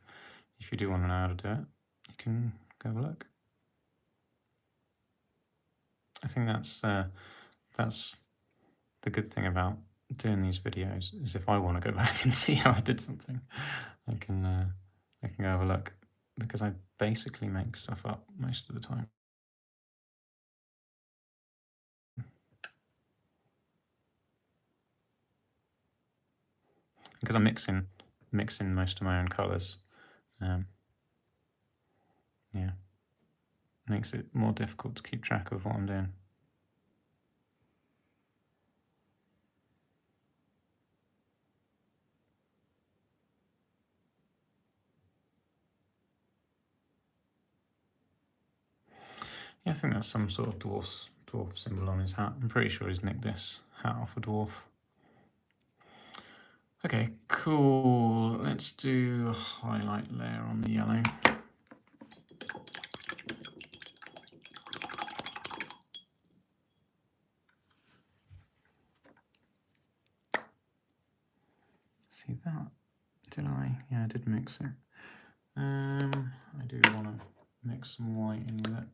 if you do want to know how to do it, you can go have a look. I think that's the good thing about doing these videos is if I want to go back and see how I did something, I can go have a look because I basically make stuff up most of the time. Because I'm mixing most of my own colours. Yeah, makes it more difficult to keep track of what I'm doing. Yeah, I think that's some sort of dwarf symbol on his hat. I'm pretty sure he's nicked this hat off a dwarf. Okay, cool. Let's do a highlight layer on the yellow. See that? Did I? Yeah, I did mix it. I do want to mix some white in with it.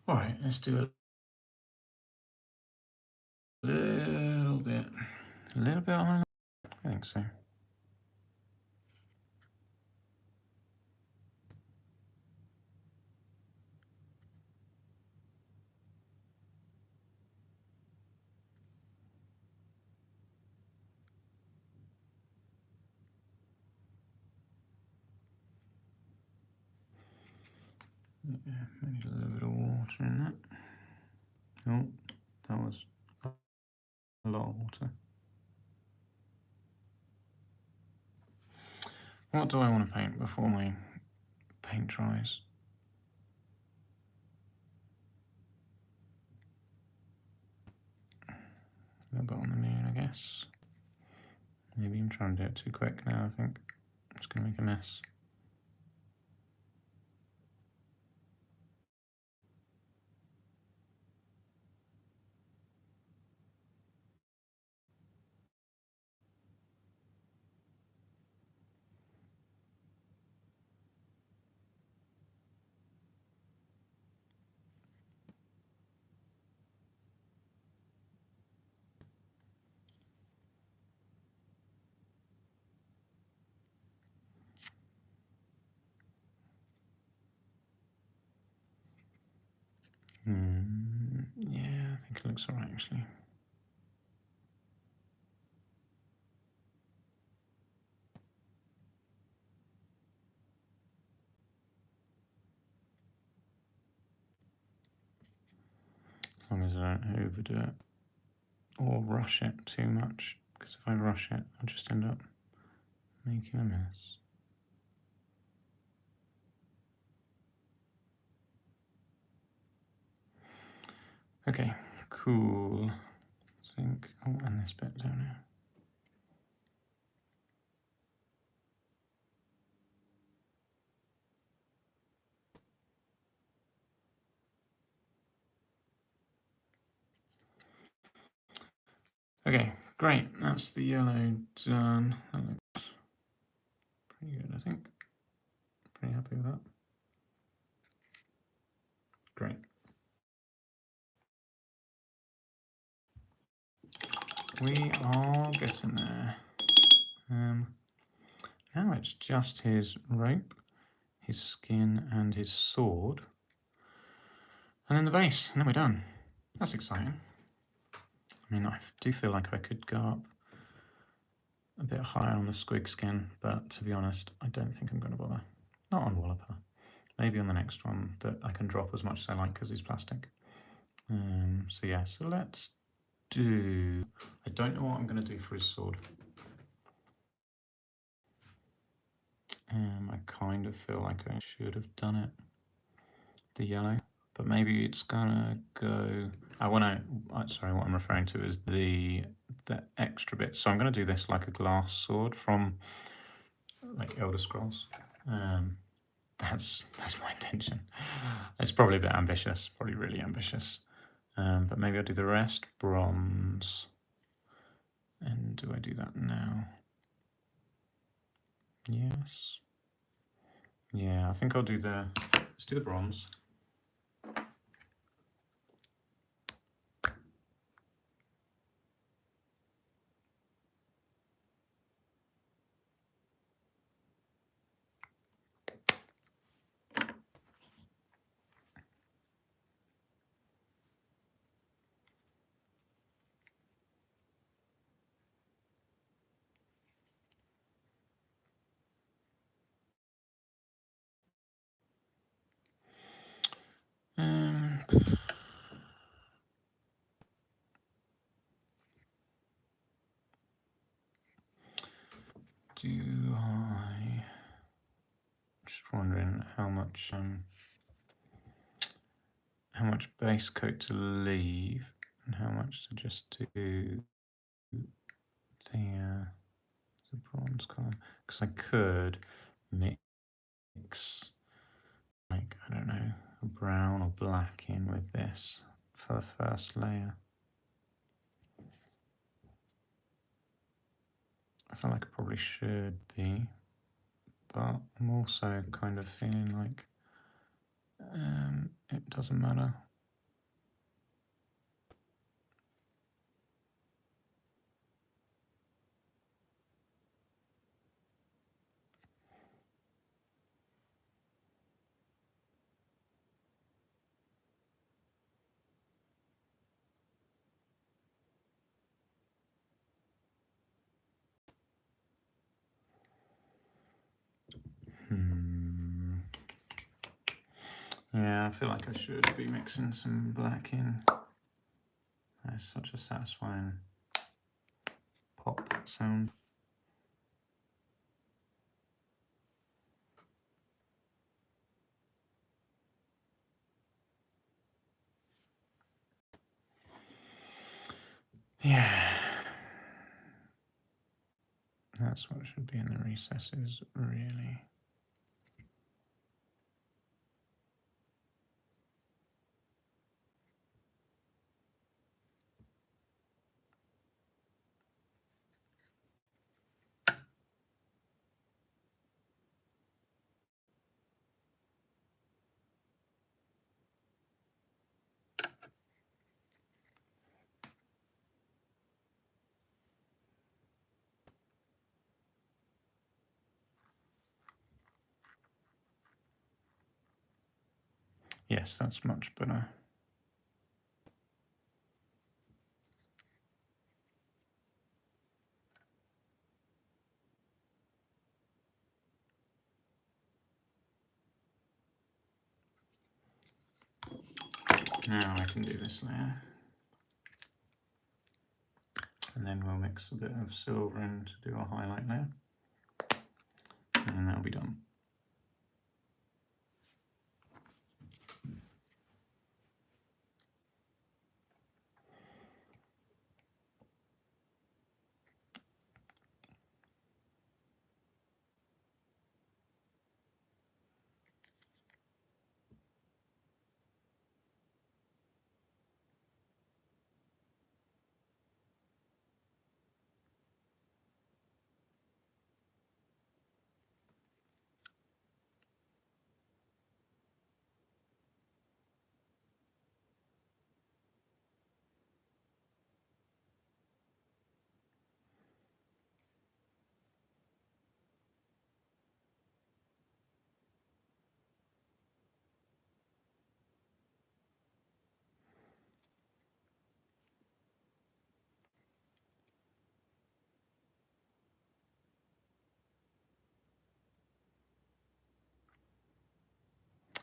All right, let's do a little bit on. I think so. Yeah, maybe a little bit of water in that. Oh, that was a lot of water. What do I want to paint before my paint dries? A little bit on the moon, I guess. Maybe I'm trying to do it too quick now, I think. I'm just going to make a mess. Yeah, I think it looks alright actually. As long as I don't overdo it or rush it too much, because if I rush it, I'll just end up making a mess. Okay, cool. I think, oh, and this bit down here. Okay, great. That's the yellow done. That looks pretty good, I think. Pretty happy with that. Great. We are getting there. Now it's just his rope, his skin, and his sword. And then the base, and then we're done. That's exciting. I mean, I do feel like I could go up a bit higher on the squig skin, but to be honest, I don't think I'm going to bother. Not on Wollopa. Maybe on the next one that I can drop as much as I like because he's plastic. So yeah, so let's do... I don't know what I'm going to do for his sword. I kind of feel like I should have done it. The yellow. But maybe it's gonna go... sorry, what I'm referring to is the extra bit. So I'm gonna do this like a glass sword from like Elder Scrolls. That's my intention. It's probably a bit ambitious, probably really ambitious. But maybe I'll do the rest bronze. And do I do that now? Yes. Yeah, I think I'll do let's do the bronze. Do I... Just wondering how much base coat to leave and how much to just do the bronze color, because I could mix like, I don't know, a brown or black in with this for the first layer. I feel like I probably should be, but I'm also kind of feeling like it doesn't matter. Yeah, I feel like I should be mixing some black in. That's such a satisfying pop sound. Yeah. That's what should be in the recesses, really. Yes, that's much better. Now I can do this layer. And then we'll mix a bit of silver in to do our highlight layer. And that'll be done.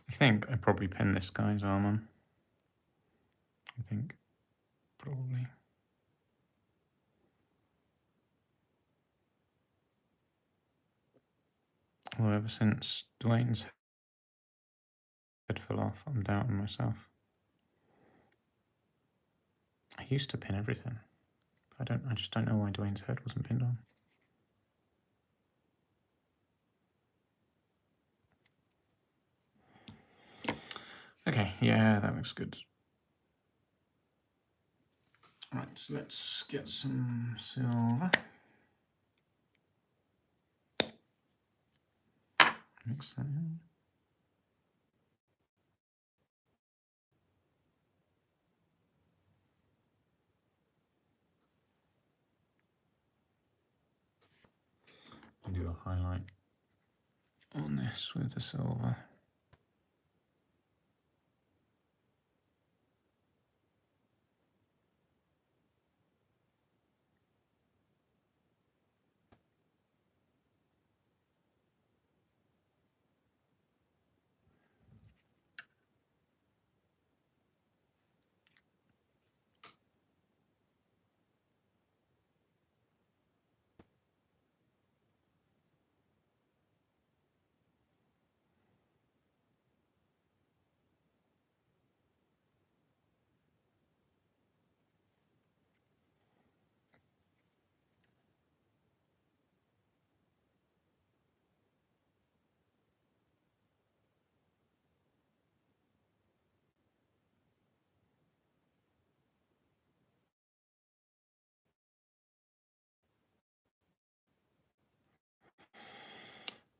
I think I probably pinned this guy's arm on. I think, probably. Well, ever since Dwayne's head fell off, I'm doubting myself. I used to pin everything. I just don't know why Dwayne's head wasn't pinned on. Okay, yeah, that looks good. Right, so let's get some silver. Mix that in. And do a highlight on this with the silver.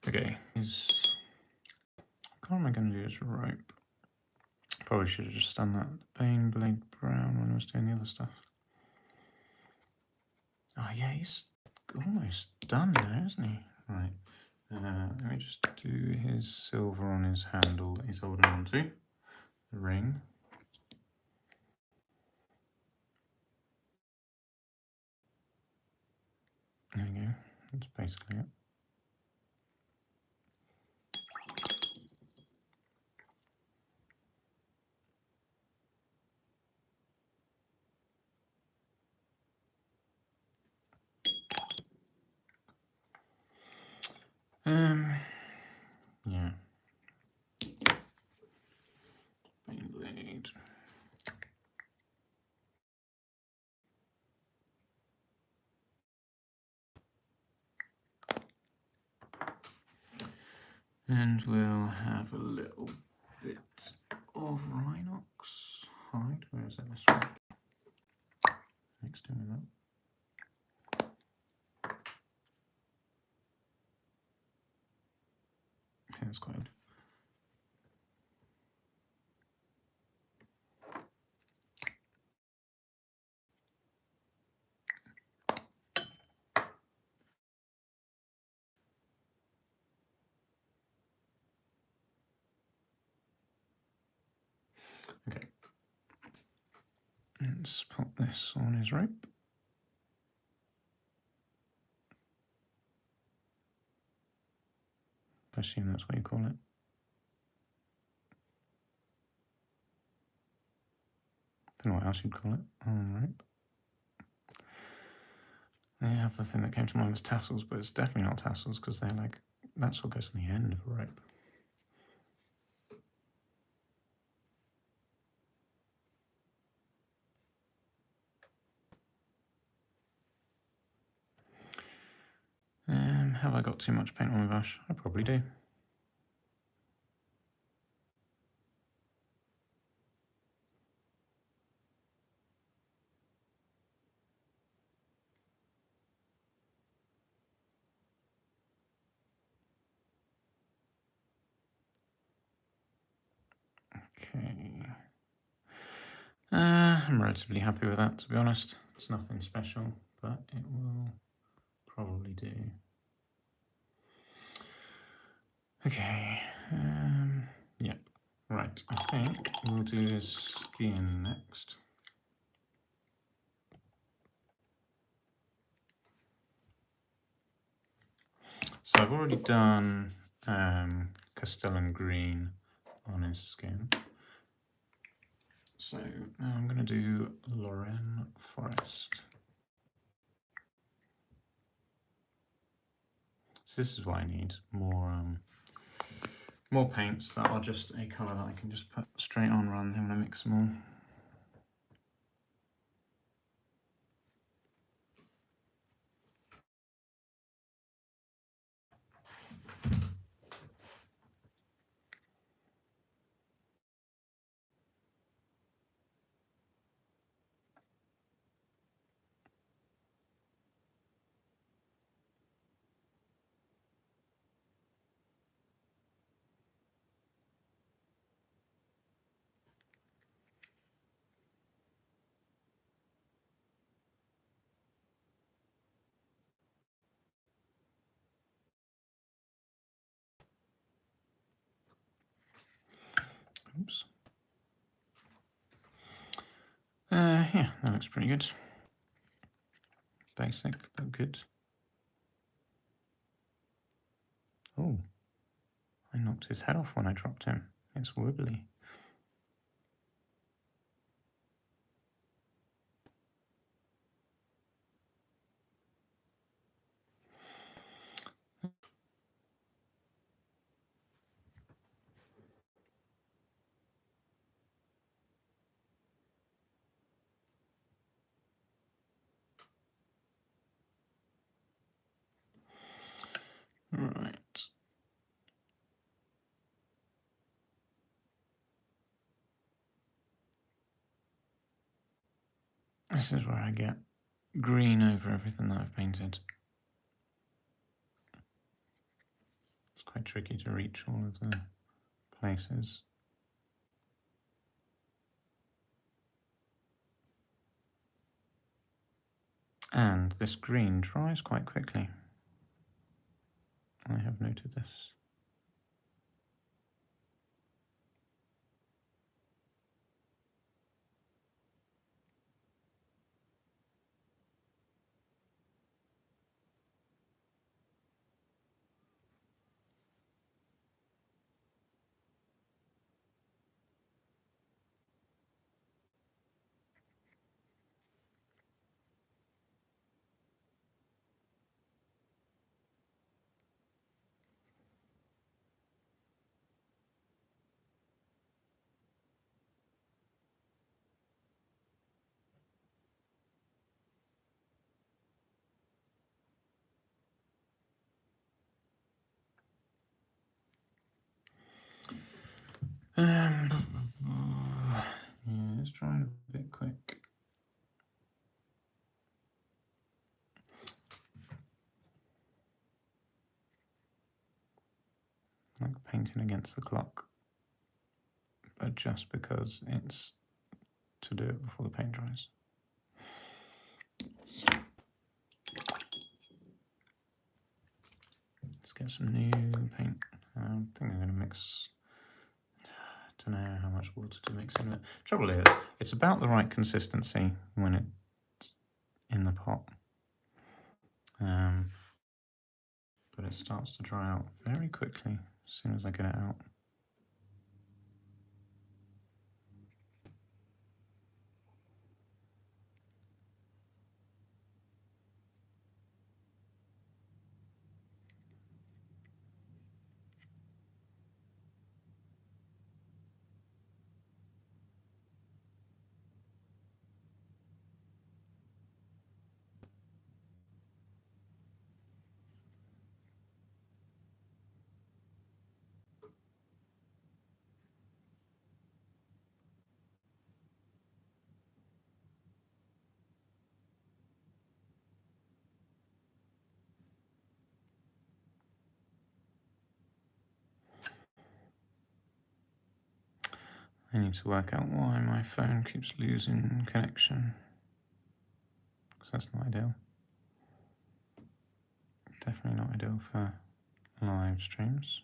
Okay, what am I going to do as rope? Probably should have just done that Bane Blade Brown when I was doing the other stuff. Oh yeah, he's almost done there, isn't he? Right. Let me just do his silver on his handle that he's holding on to. The ring. There we go. That's basically it. Yeah. Bane Blade. And we'll have a little bit of Rhinox hide. Where is it? This one. Next to that. Okay, that's quite good. Okay. Let's put this on his rope. I assume that's what you call it. Don't know what else you'd call it. Rope. The other thing that came to mind was tassels, but it's definitely not tassels because they're like, that's what goes to the end of a rope. Have I got too much paint on my brush? I probably do. Okay. I'm relatively happy with that, to be honest. It's nothing special, but it will probably do. Okay. Yep. Right. I think we'll do this skin next. So I've already done Castellan green on his skin. So now I'm going to do Lorraine Forest. So this is why I need more paints that are just a colour that I can just put straight on rather than having to mix them all. Oops. Yeah, that looks pretty good. Basic, but good. Oh, I knocked his head off when I dropped him. It's wibbly. Right. This is where I get green over everything that I've painted. It's quite tricky to reach all of the places. And this green dries quite quickly. I have noted this. Yeah, it's drying a bit quick. Like painting against the clock, but just because it's to do it before the paint dries. Let's get some new paint. I think I'm going to mix, I don't know how much water to mix in it. Trouble is, it's about the right consistency when it's in the pot. But it starts to dry out very quickly as soon as I get it out. I need to work out why my phone keeps losing connection, because that's not ideal. Definitely not ideal for live streams.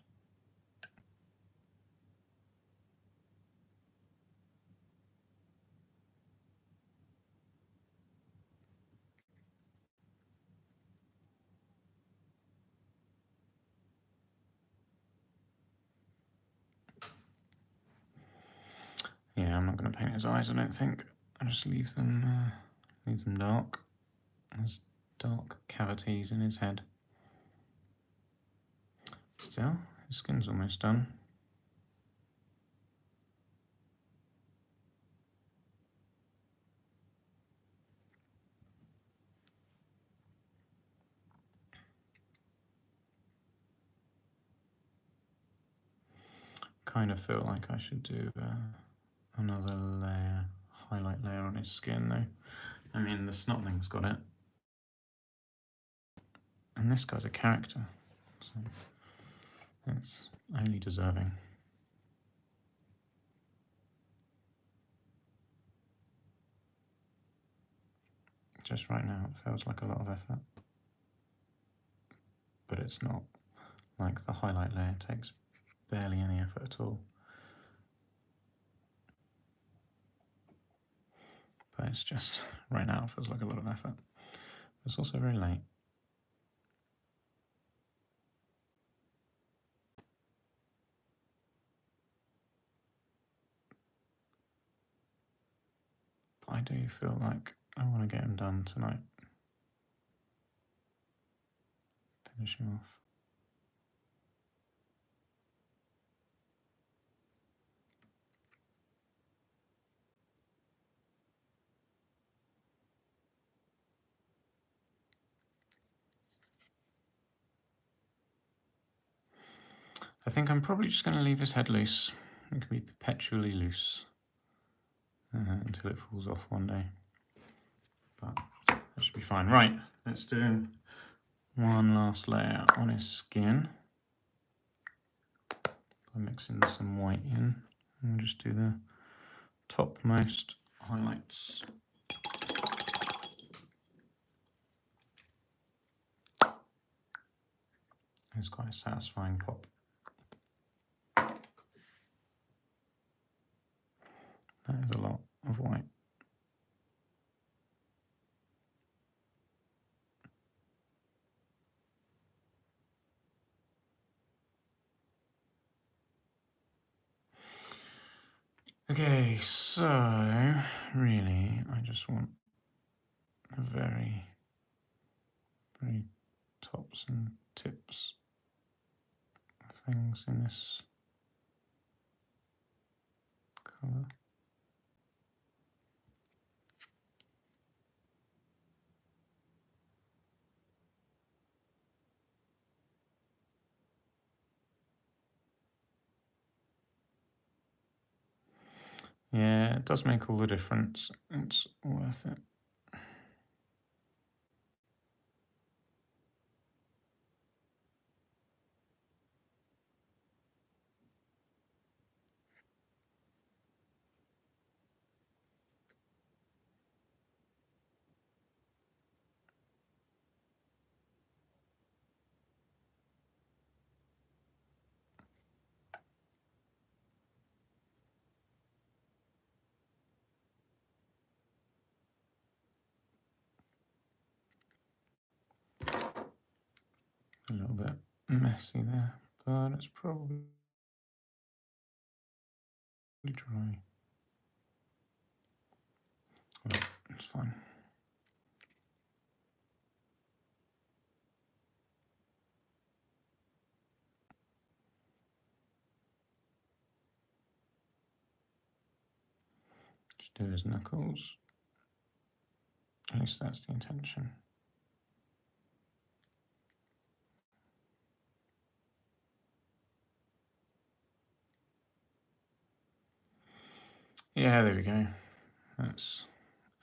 Yeah, I'm not going to paint his eyes, I don't think. I'll just leave them dark. There's dark cavities in his head. Still, his skin's almost done. Kind of feel like I should do another layer, highlight layer on his skin though. I mean, the Snotling's got it. And this guy's a character, so it's only deserving. Just right now, it feels like a lot of effort. But it's not. Like the highlight layer takes barely any effort at all. But it's just, right now it feels like a lot of effort. It's also very late. But I do feel like I want to get him done tonight. Finish him off. I think I'm probably just going to leave his head loose. It can be perpetually loose until it falls off one day. But that should be fine. Right, let's do one last layer on his skin by mixing some white in. And we'll just do the topmost highlights. It's quite a satisfying pop. That is a lot of white. Okay, so really I just want the very tops and tips of things in this colour. Yeah, it does make all the difference. It's worth it. A little bit messy there, but it's probably dry. Well, it's fine. Just do his knuckles. At least that's the intention. Yeah, there we go. That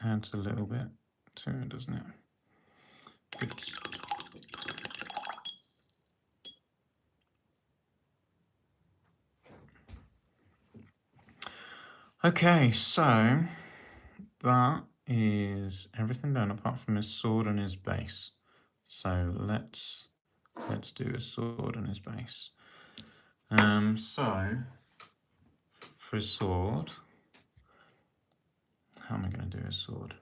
adds a little bit to it, doesn't it? Good. Okay, so that is everything done apart from his sword and his base. So let's do his sword and his base. So for his sword, how am I going to do his sword?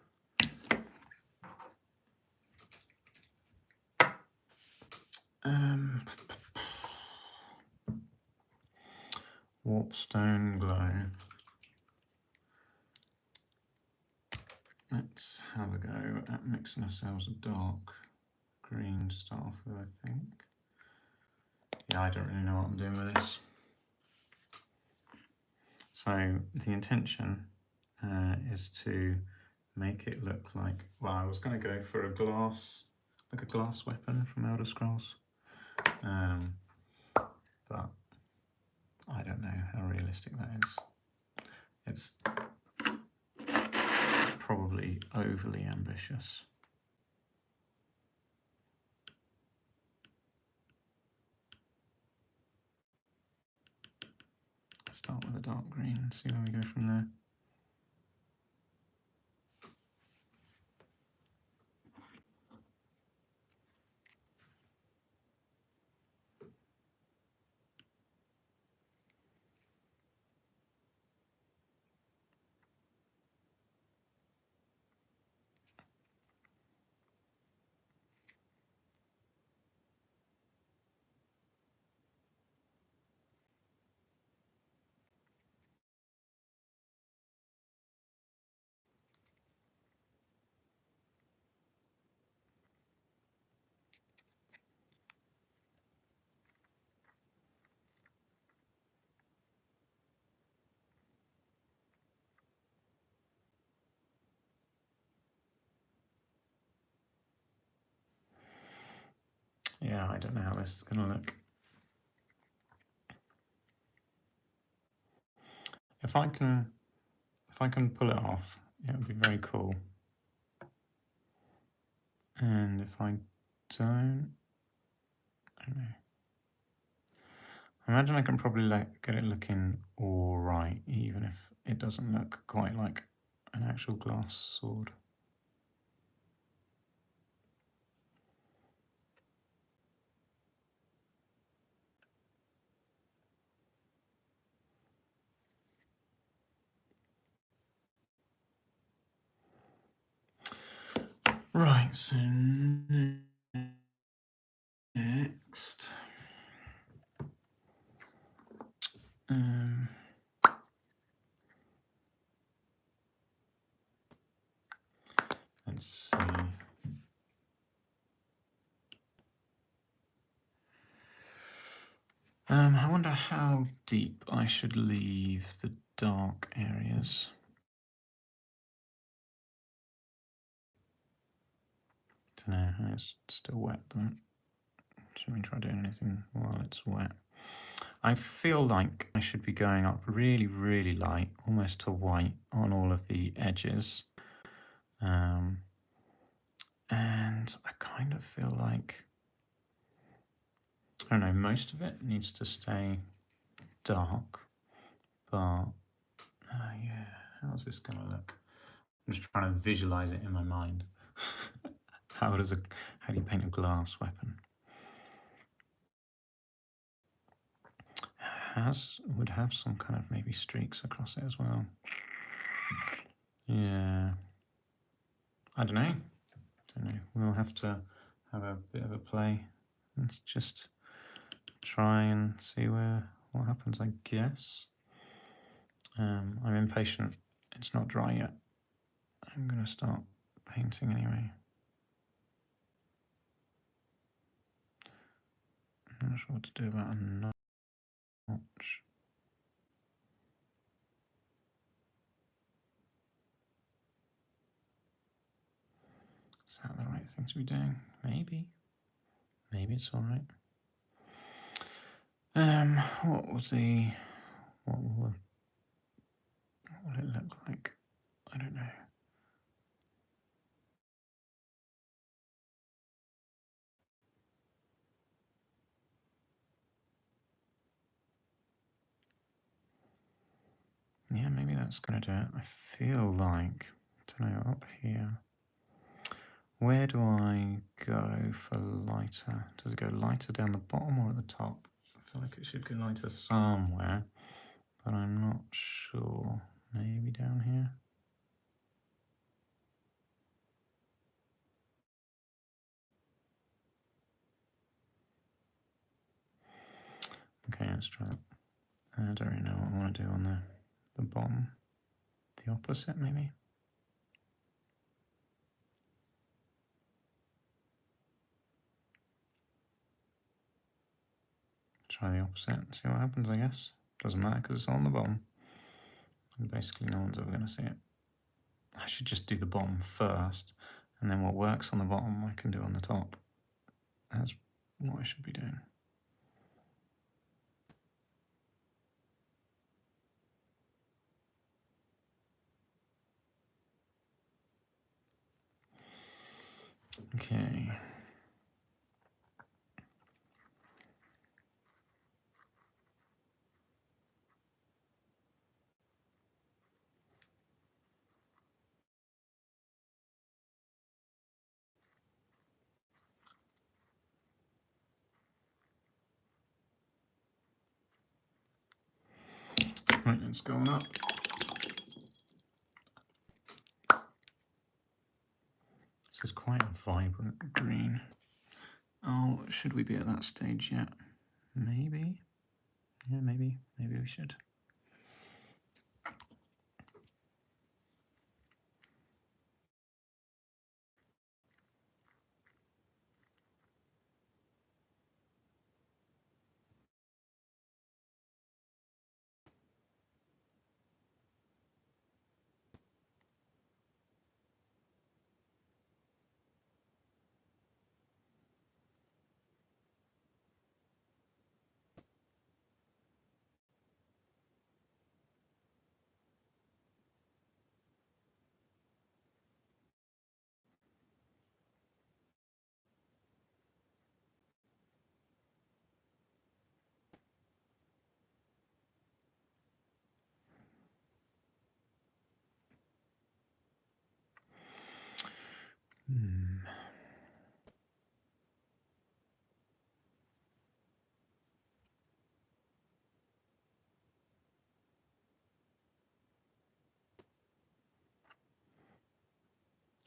Warpstone glow. Let's have a go at mixing ourselves a dark green starfur, I think. Yeah, I don't really know what I'm doing with this. So the intention is to make it look like, well, I was going to go for a glass, like a glass weapon from Elder Scrolls, but I don't know how realistic that is. It's probably overly ambitious. Start with a dark green and see where we go from there. Yeah, I don't know how this is going to look. If I can pull it off, it would be very cool. And if I don't know. I imagine I can probably get it looking all right, even if it doesn't look quite like an actual glass sword. Right, so next, let's see. I wonder how deep I should leave the dark areas. Don't know, it's still wet though. Shouldn't we try doing anything while it's wet? I feel like I should be going up really, really light, almost to white on all of the edges. And I kind of feel like, I don't know, most of it needs to stay dark, but yeah, how's this going to look? I'm just trying to visualize it in my mind. How do you paint a glass weapon? Would have some kind of maybe streaks across it as well. Yeah, I don't know. We'll have to have a bit of a play. Let's just try and see what happens, I guess. I'm impatient. It's not dry yet. I'm going to start painting anyway. I'm not sure what to do about a notch. Is that the right thing to be doing? Maybe. Maybe it's all right. What will it look like? I don't know. Yeah, maybe that's going to do it. I feel like, I don't know, up here. Where do I go for lighter? Does it go lighter down the bottom or at the top? I feel like it should go lighter somewhere, but I'm not sure. Maybe down here? Okay, let's try it. I don't really know what I want to do on the bottom. The opposite, maybe? Try the opposite and see what happens, I guess. Doesn't matter because it's on the bottom. And basically no one's ever going to see it. I should just do the bottom first, and then what works on the bottom I can do on the top. That's what I should be doing. Okay. Right, it's going up. This is quite a vibrant green. Oh, should we be at that stage yet? Maybe. Yeah, maybe. Maybe we should.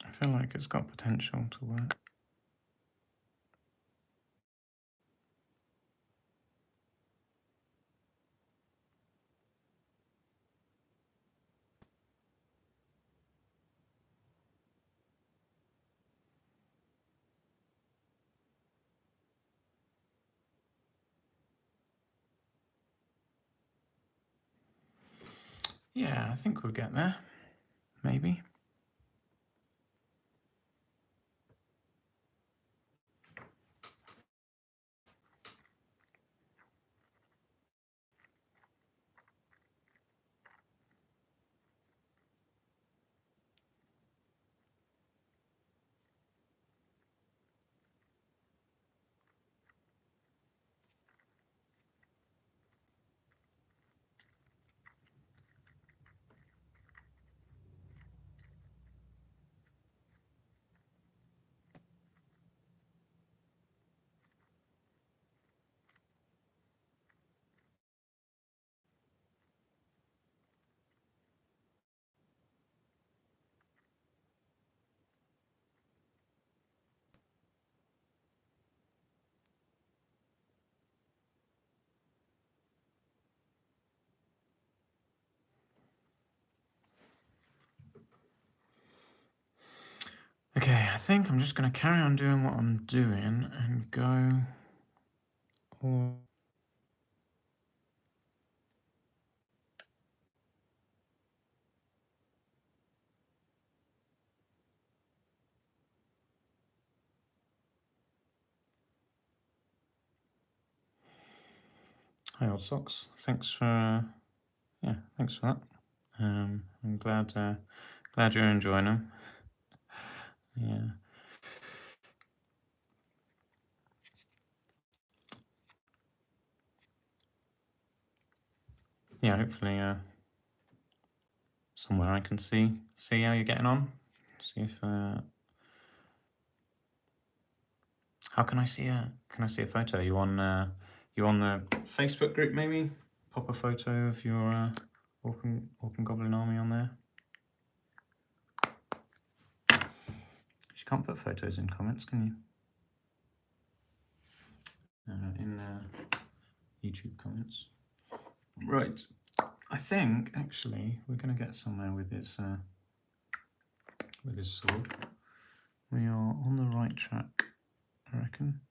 I feel like it's got potential to work. Yeah, I think we'll get there. Maybe. Okay, I think I'm just going to carry on doing what I'm doing and go all... Hi, old socks. Thanks for thanks for that. I'm glad you're enjoying them. Yeah. Yeah, hopefully somewhere I can see how you're getting on. See if how can I see a photo? You on the Facebook group maybe? Pop a photo of your orc and goblin army on there. You can't put photos in comments, can you? In YouTube comments. Right. I think actually we're going to get somewhere with his sword. We are on the right track, I reckon.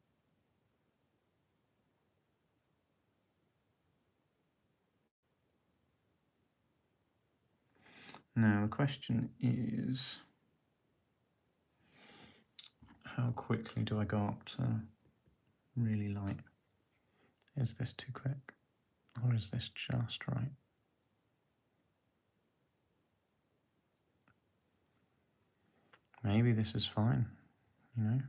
Now the question is, how quickly do I go up to really light? Is this too quick, or is this just right? Maybe this is fine, you know?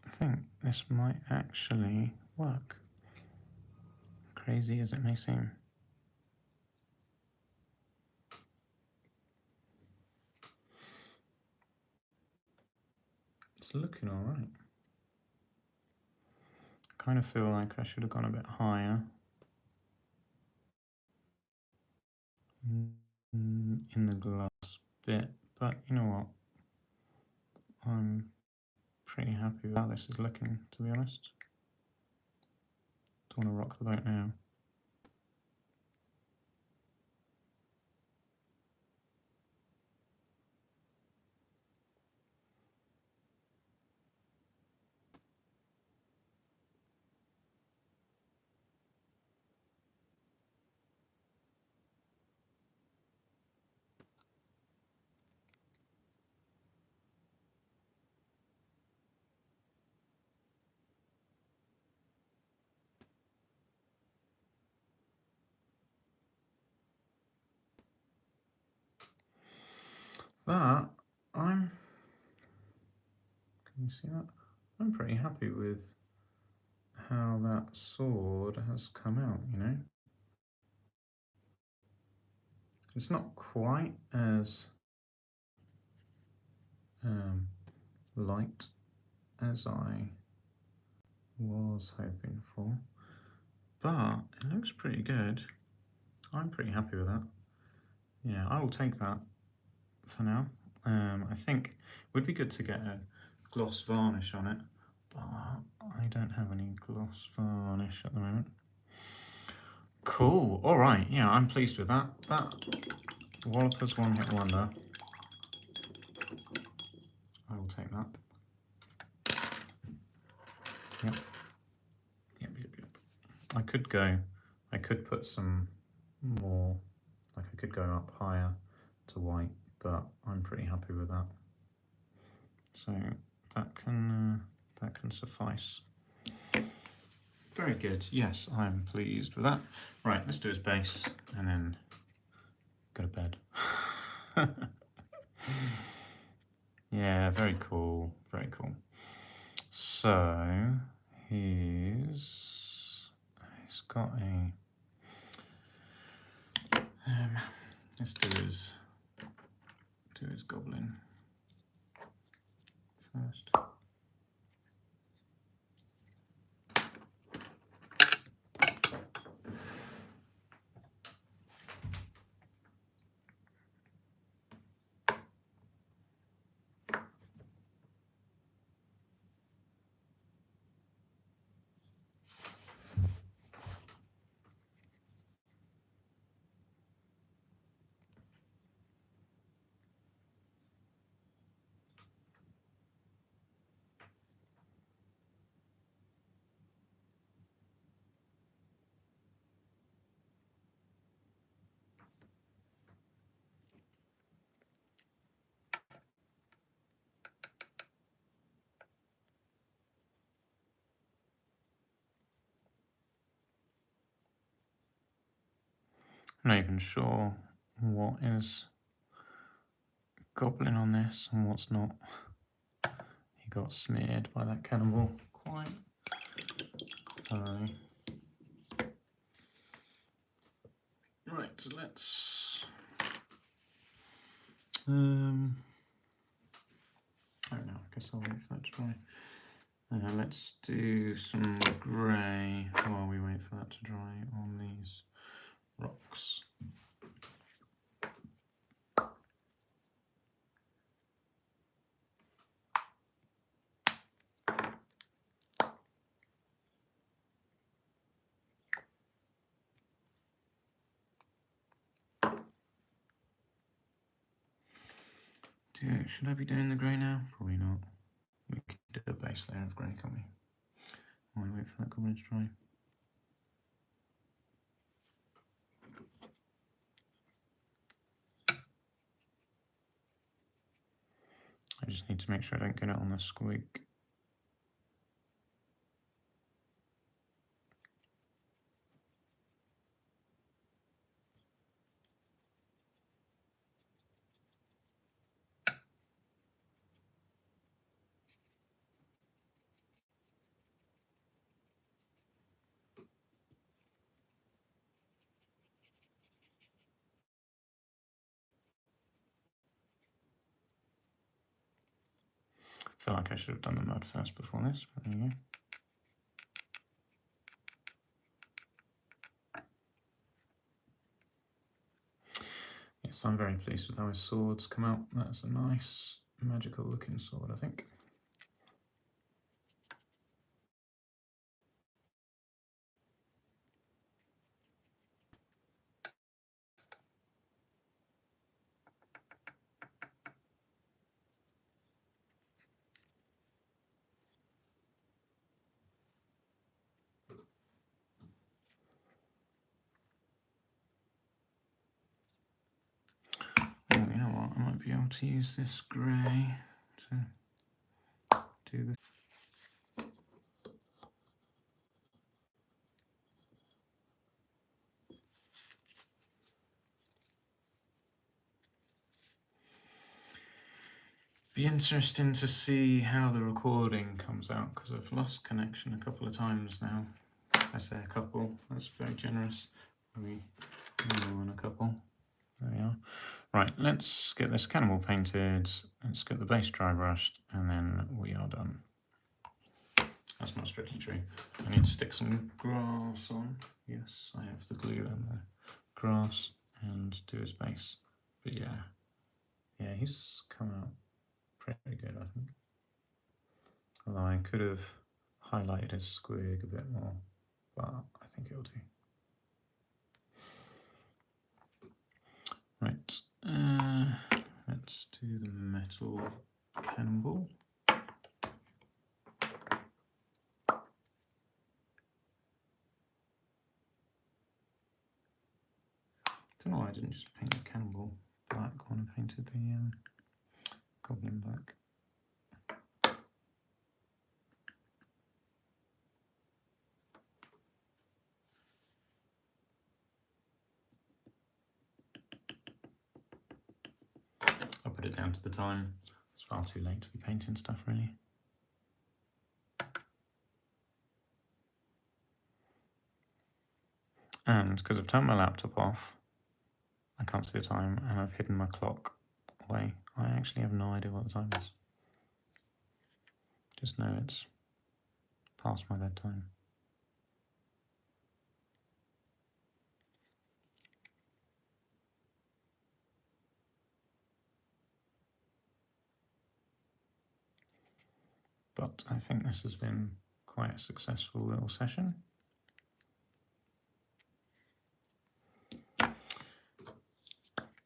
I think this might actually work. Crazy as it may seem. It's looking all right. I kind of feel like I should have gone a bit higher in the glass bit, but you know what? I'm pretty happy with how this is looking, to be honest. Don't want to rock the boat now. That, can you see that? I'm pretty happy with how that sword has come out, you know? It's not quite as light as I was hoping for, but it looks pretty good. I'm pretty happy with that. Yeah, I will take that for now. I think it would be good to get a gloss varnish on it, but I don't have any gloss varnish at the moment. Cool, all right, yeah, I'm pleased with that. That Wollopa's one-hit wonder. I will take that. Yep. I could put some more, like I could go up higher to white, but I'm pretty happy with that. So that can suffice. Very good. Yes, I'm pleased with that. Right, let's do his base and then go to bed. Yeah, very cool. Very cool. So he's got a let's do his goblin first. I'm not even sure what is goblin on this and what's not. He got smeared by that cannonball quite thoroughly. Right, so let's oh no, I guess I'll wait for that to dry. Let's do some grey while we wait for that to dry on these rocks. Should I be doing the grey now? Probably not. We could do a base layer of grey, can't we? While we wait for that goblin to dry. I just need to make sure I don't get it on the squig. I feel like I should have done the mud first before this, but there you go. Yes, I'm very pleased with how his swords come out. That's a nice, magical looking sword, I think. Oh, you know what? I might be able to use this grey to do this. Be interesting to see how the recording comes out, because I've lost connection a couple of times now. I say a couple, that's very generous. Maybe more than a couple. There we are. Right, let's get this cannibal painted, let's get the base dry brushed, and then we are done. That's not strictly true. I need to stick some grass on. Yes, I have the glue and the grass, and do his base. But yeah, he's come out pretty good, I think. Although I could have highlighted his squig a bit more, but I think it'll do. Right, let's do the metal cannonball. I don't know why I didn't just paint the cannonball black when I painted the goblin black. I'll put it down to the time. It's far too late to be painting stuff, really. And because I've turned my laptop off, I can't see the time, and I've hidden my clock away. I actually have no idea what the time is. Just know it's past my bedtime. But I think this has been quite a successful little session.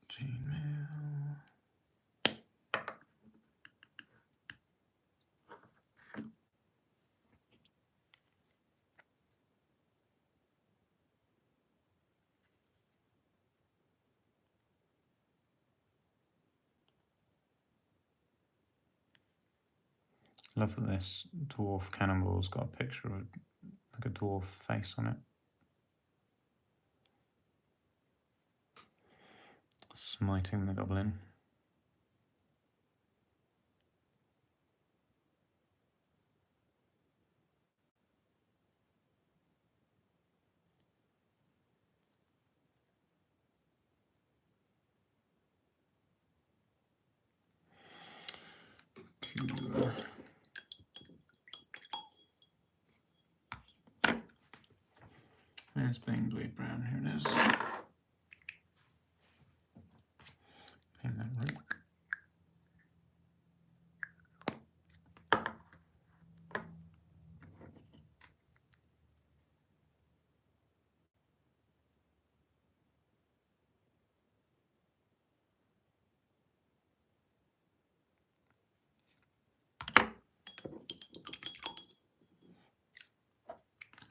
Gmail. I love that this dwarf cannonball's got a picture of like a dwarf face on it. smiting the goblin. Cool. There's Bane Blade Brown, here it is. Paint that root.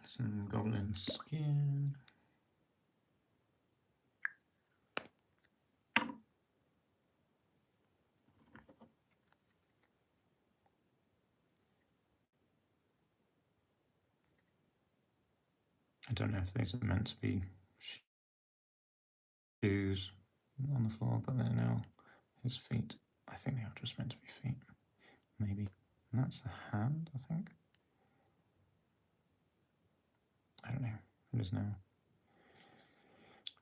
Some goblin skin. I don't know if these are meant to be shoes on the floor, but they're now his feet. I think they are just meant to be feet, maybe. And that's a hand, I think. I don't know. It is now.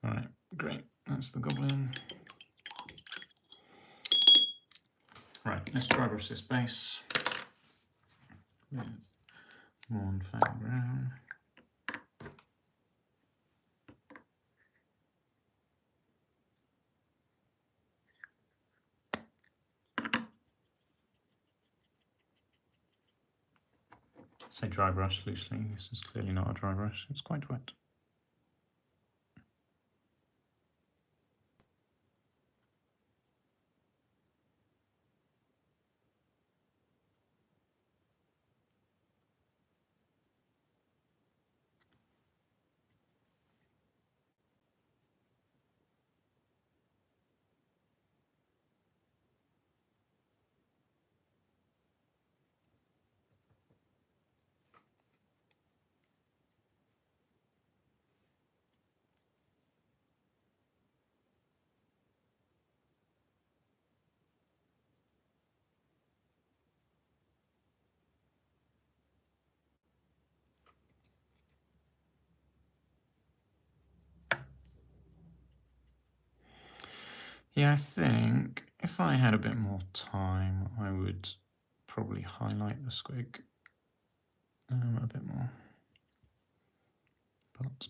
Alright, great. That's the goblin. Right, let's dry brush this base with Morn Fang Brown. Say dry brush loosely. This is clearly not a dry brush. It's quite wet. Yeah, I think if I had a bit more time, I would probably highlight the squig a bit more. But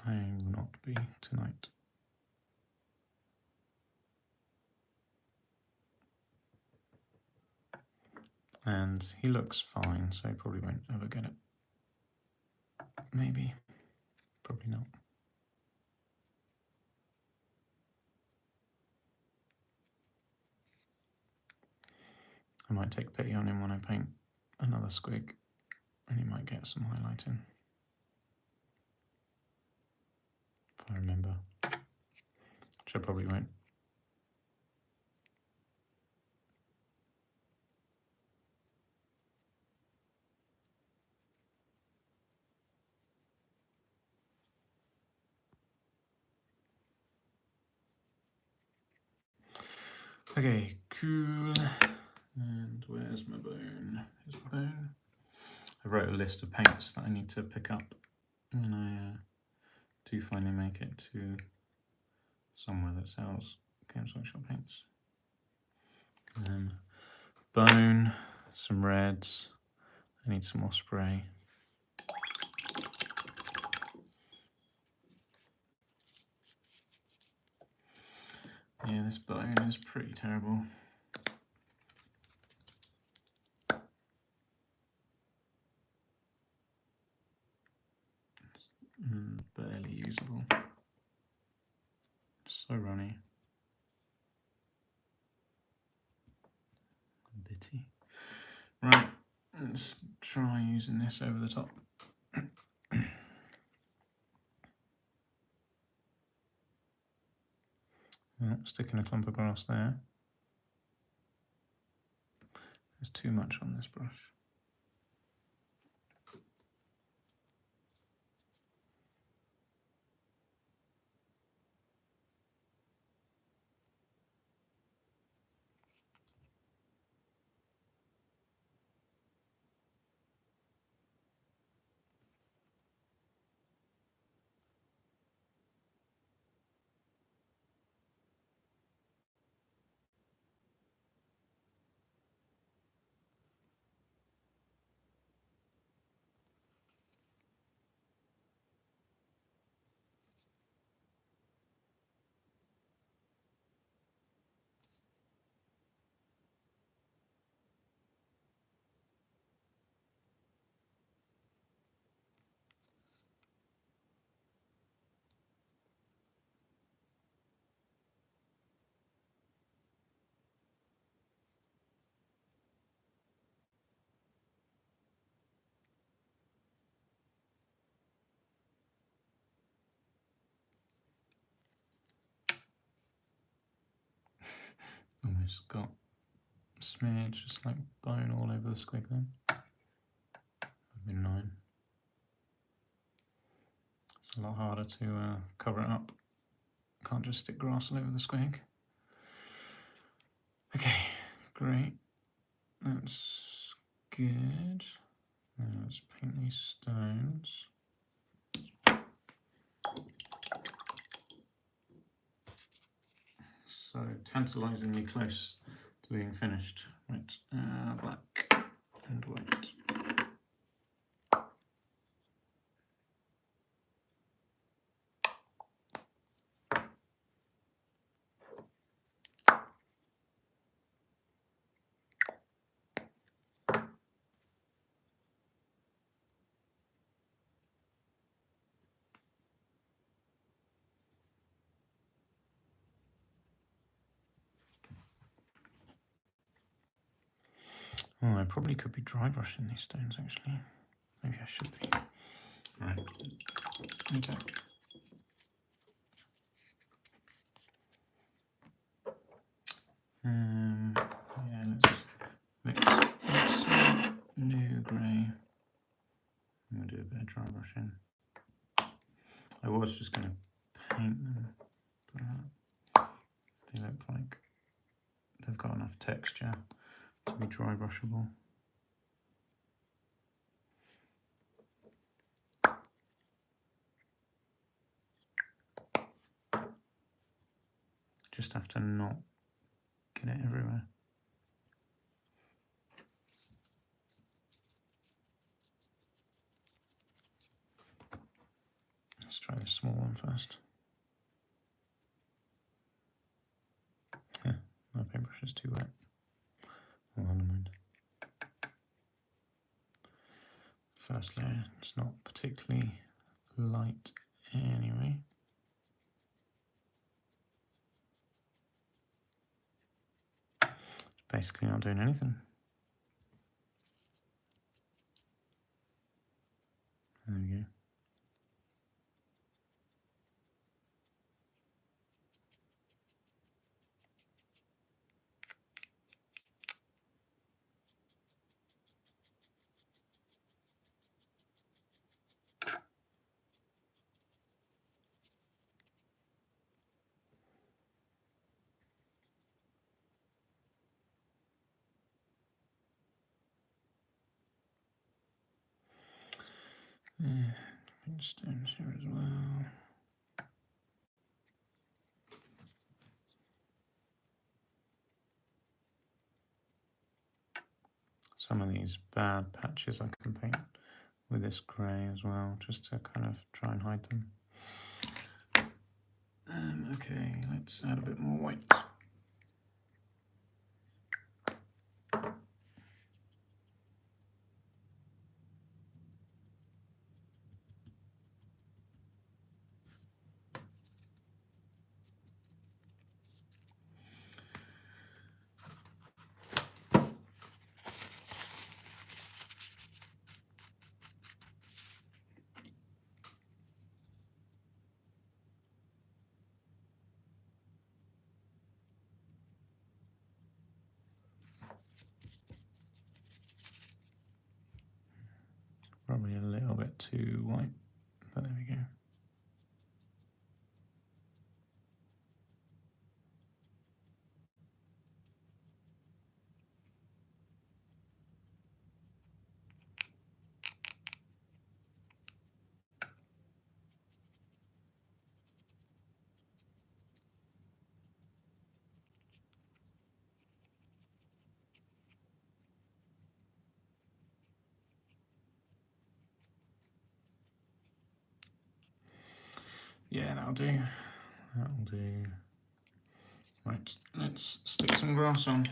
I will not be tonight. And he looks fine, so he probably won't ever get it. Maybe. Probably not. I might take pity on him when I paint another squig, and he might get some highlighting. If I remember. Which I probably won't. Okay, cool. And where's my bone? Here's my bone. I wrote a list of paints that I need to pick up when I do finally make it to somewhere that sells Games Workshop paints. Bone, some reds. I need some more spray. Yeah, this bone is pretty terrible. It's barely usable. So runny. Bitty. Right, let's try using this over the top. Oh, sticking a clump of grass there. There's too much on this brush. just got smeared, just like bone all over the squig then. That'd be 9. It's a lot harder to cover it up. Can't just stick grass all over the squig. Okay, great. That's good. Now let's paint these stones. So tantalisingly close to being finished. Right, black and white. Oh, I probably could be dry brushing these stones actually. Maybe I should be. Right. Okay. Yeah, let's mix some new grey. I'm going to do a bit of dry brushing. I was just going to paint them, but they look like they've got enough texture to be dry brushable. Just have to not get it everywhere. Let's try the small one first. Yeah, my paintbrush is too wet. Oh, never mind. First layer, it's not particularly light anyway. It's basically not doing anything. There we go. Yeah, stones here as well. Some of these bad patches I can paint with this grey as well, just to kind of try and hide them. Okay, let's add a bit more white. Probably a little bit too white, but there we go. Yeah, that'll do. That'll do. Right, let's stick some grass on.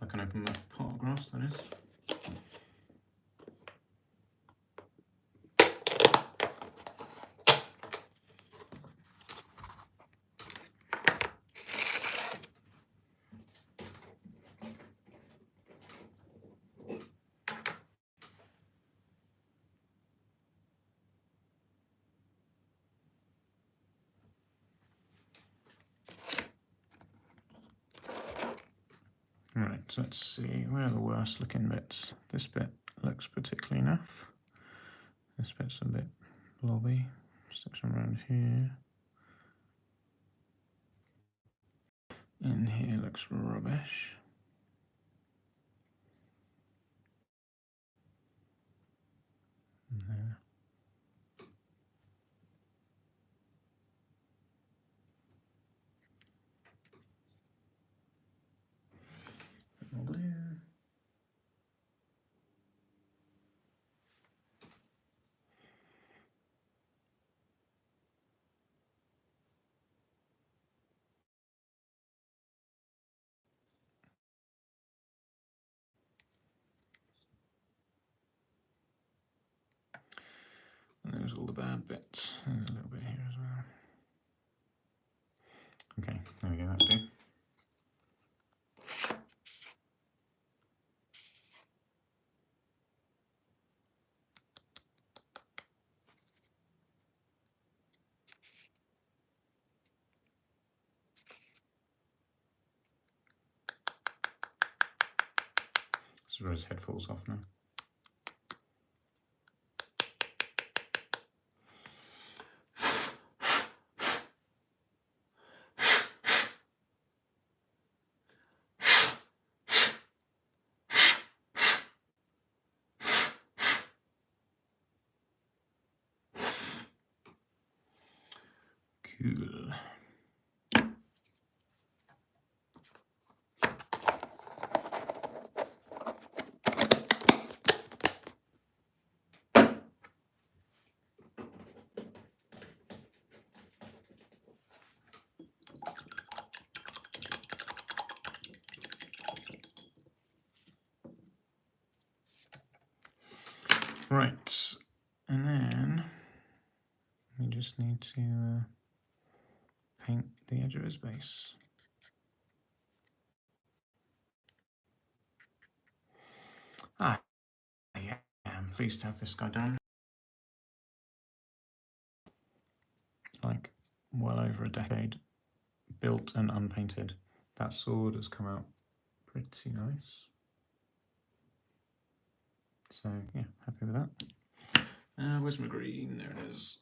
I can open the pot of grass, that is. let's see, where are the worst looking bits? This bit looks particularly naff. This bit's a bit blobby. Stick some around here. In here looks rubbish. And there. Blue. And there's all the bad bits. There's a little bit here as well. Okay, there we go, that'll do. This is where his head falls off now. Cool. Right, and then we just need to paint the edge of his base. Yeah, I'm pleased to have this guy done. Like, well over a decade, built and unpainted. That sword has come out pretty nice. So, yeah, happy with that. Where's my green? There it is.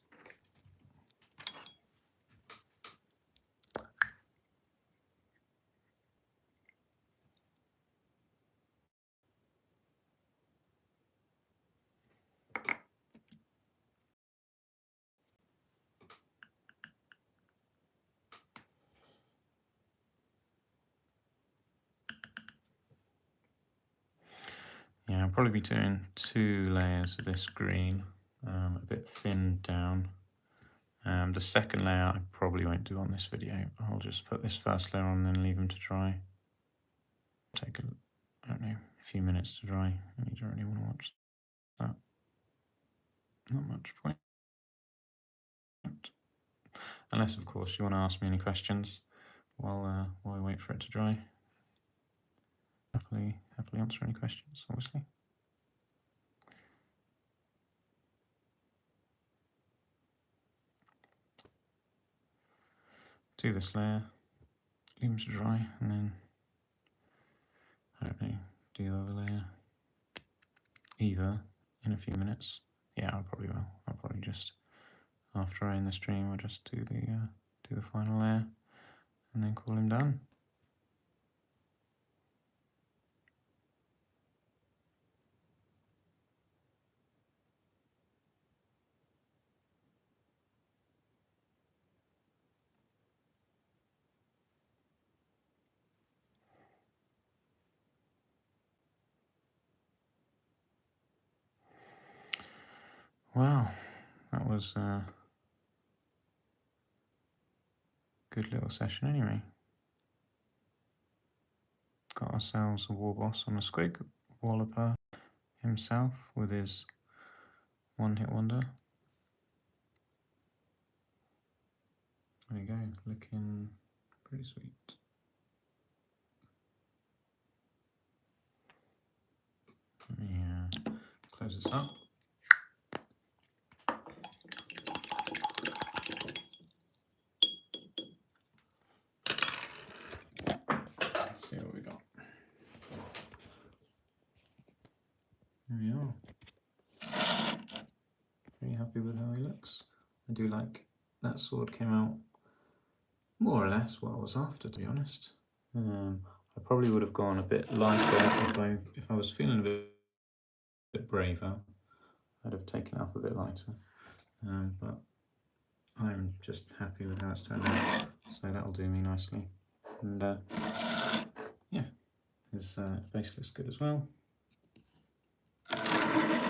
Yeah, I'll probably be doing 2 layers of this green, a bit thinned down. The second layer I probably won't do on this video. I'll just put this first layer on and then leave them to dry. Take I don't know, a few minutes to dry. You don't really want to watch that. Not much point. Unless, of course, you want to ask me any questions while I wait for it to dry. Happily answer any questions, obviously. Do this layer, leave them to dry, and then, I don't know, do the other layer either in a few minutes. Yeah, I probably will. I'll probably just, after I end the stream, I'll just do the final layer and then call him done. Wow, that was a good little session anyway. Got ourselves a war boss on a squig, Wollopa himself with his one-hit wonder. There we go, looking pretty sweet. Let me close this up. Let's see what we got. There we are. Pretty happy with how he looks. I do like that sword came out more or less what I was after, to be honest. I probably would have gone a bit lighter if I was feeling a bit braver. I'd have taken it up a bit lighter. But I'm just happy with how it's turned out, so that'll do me nicely. And yeah, his base looks good as well.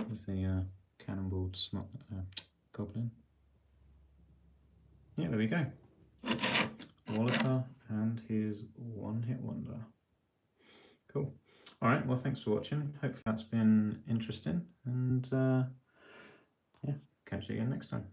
There's the cannonballed goblin. Yeah, there we go. Wollopa and his one-hit wonder. Cool. All right, well, thanks for watching. Hopefully that's been interesting, and yeah, catch you again next time.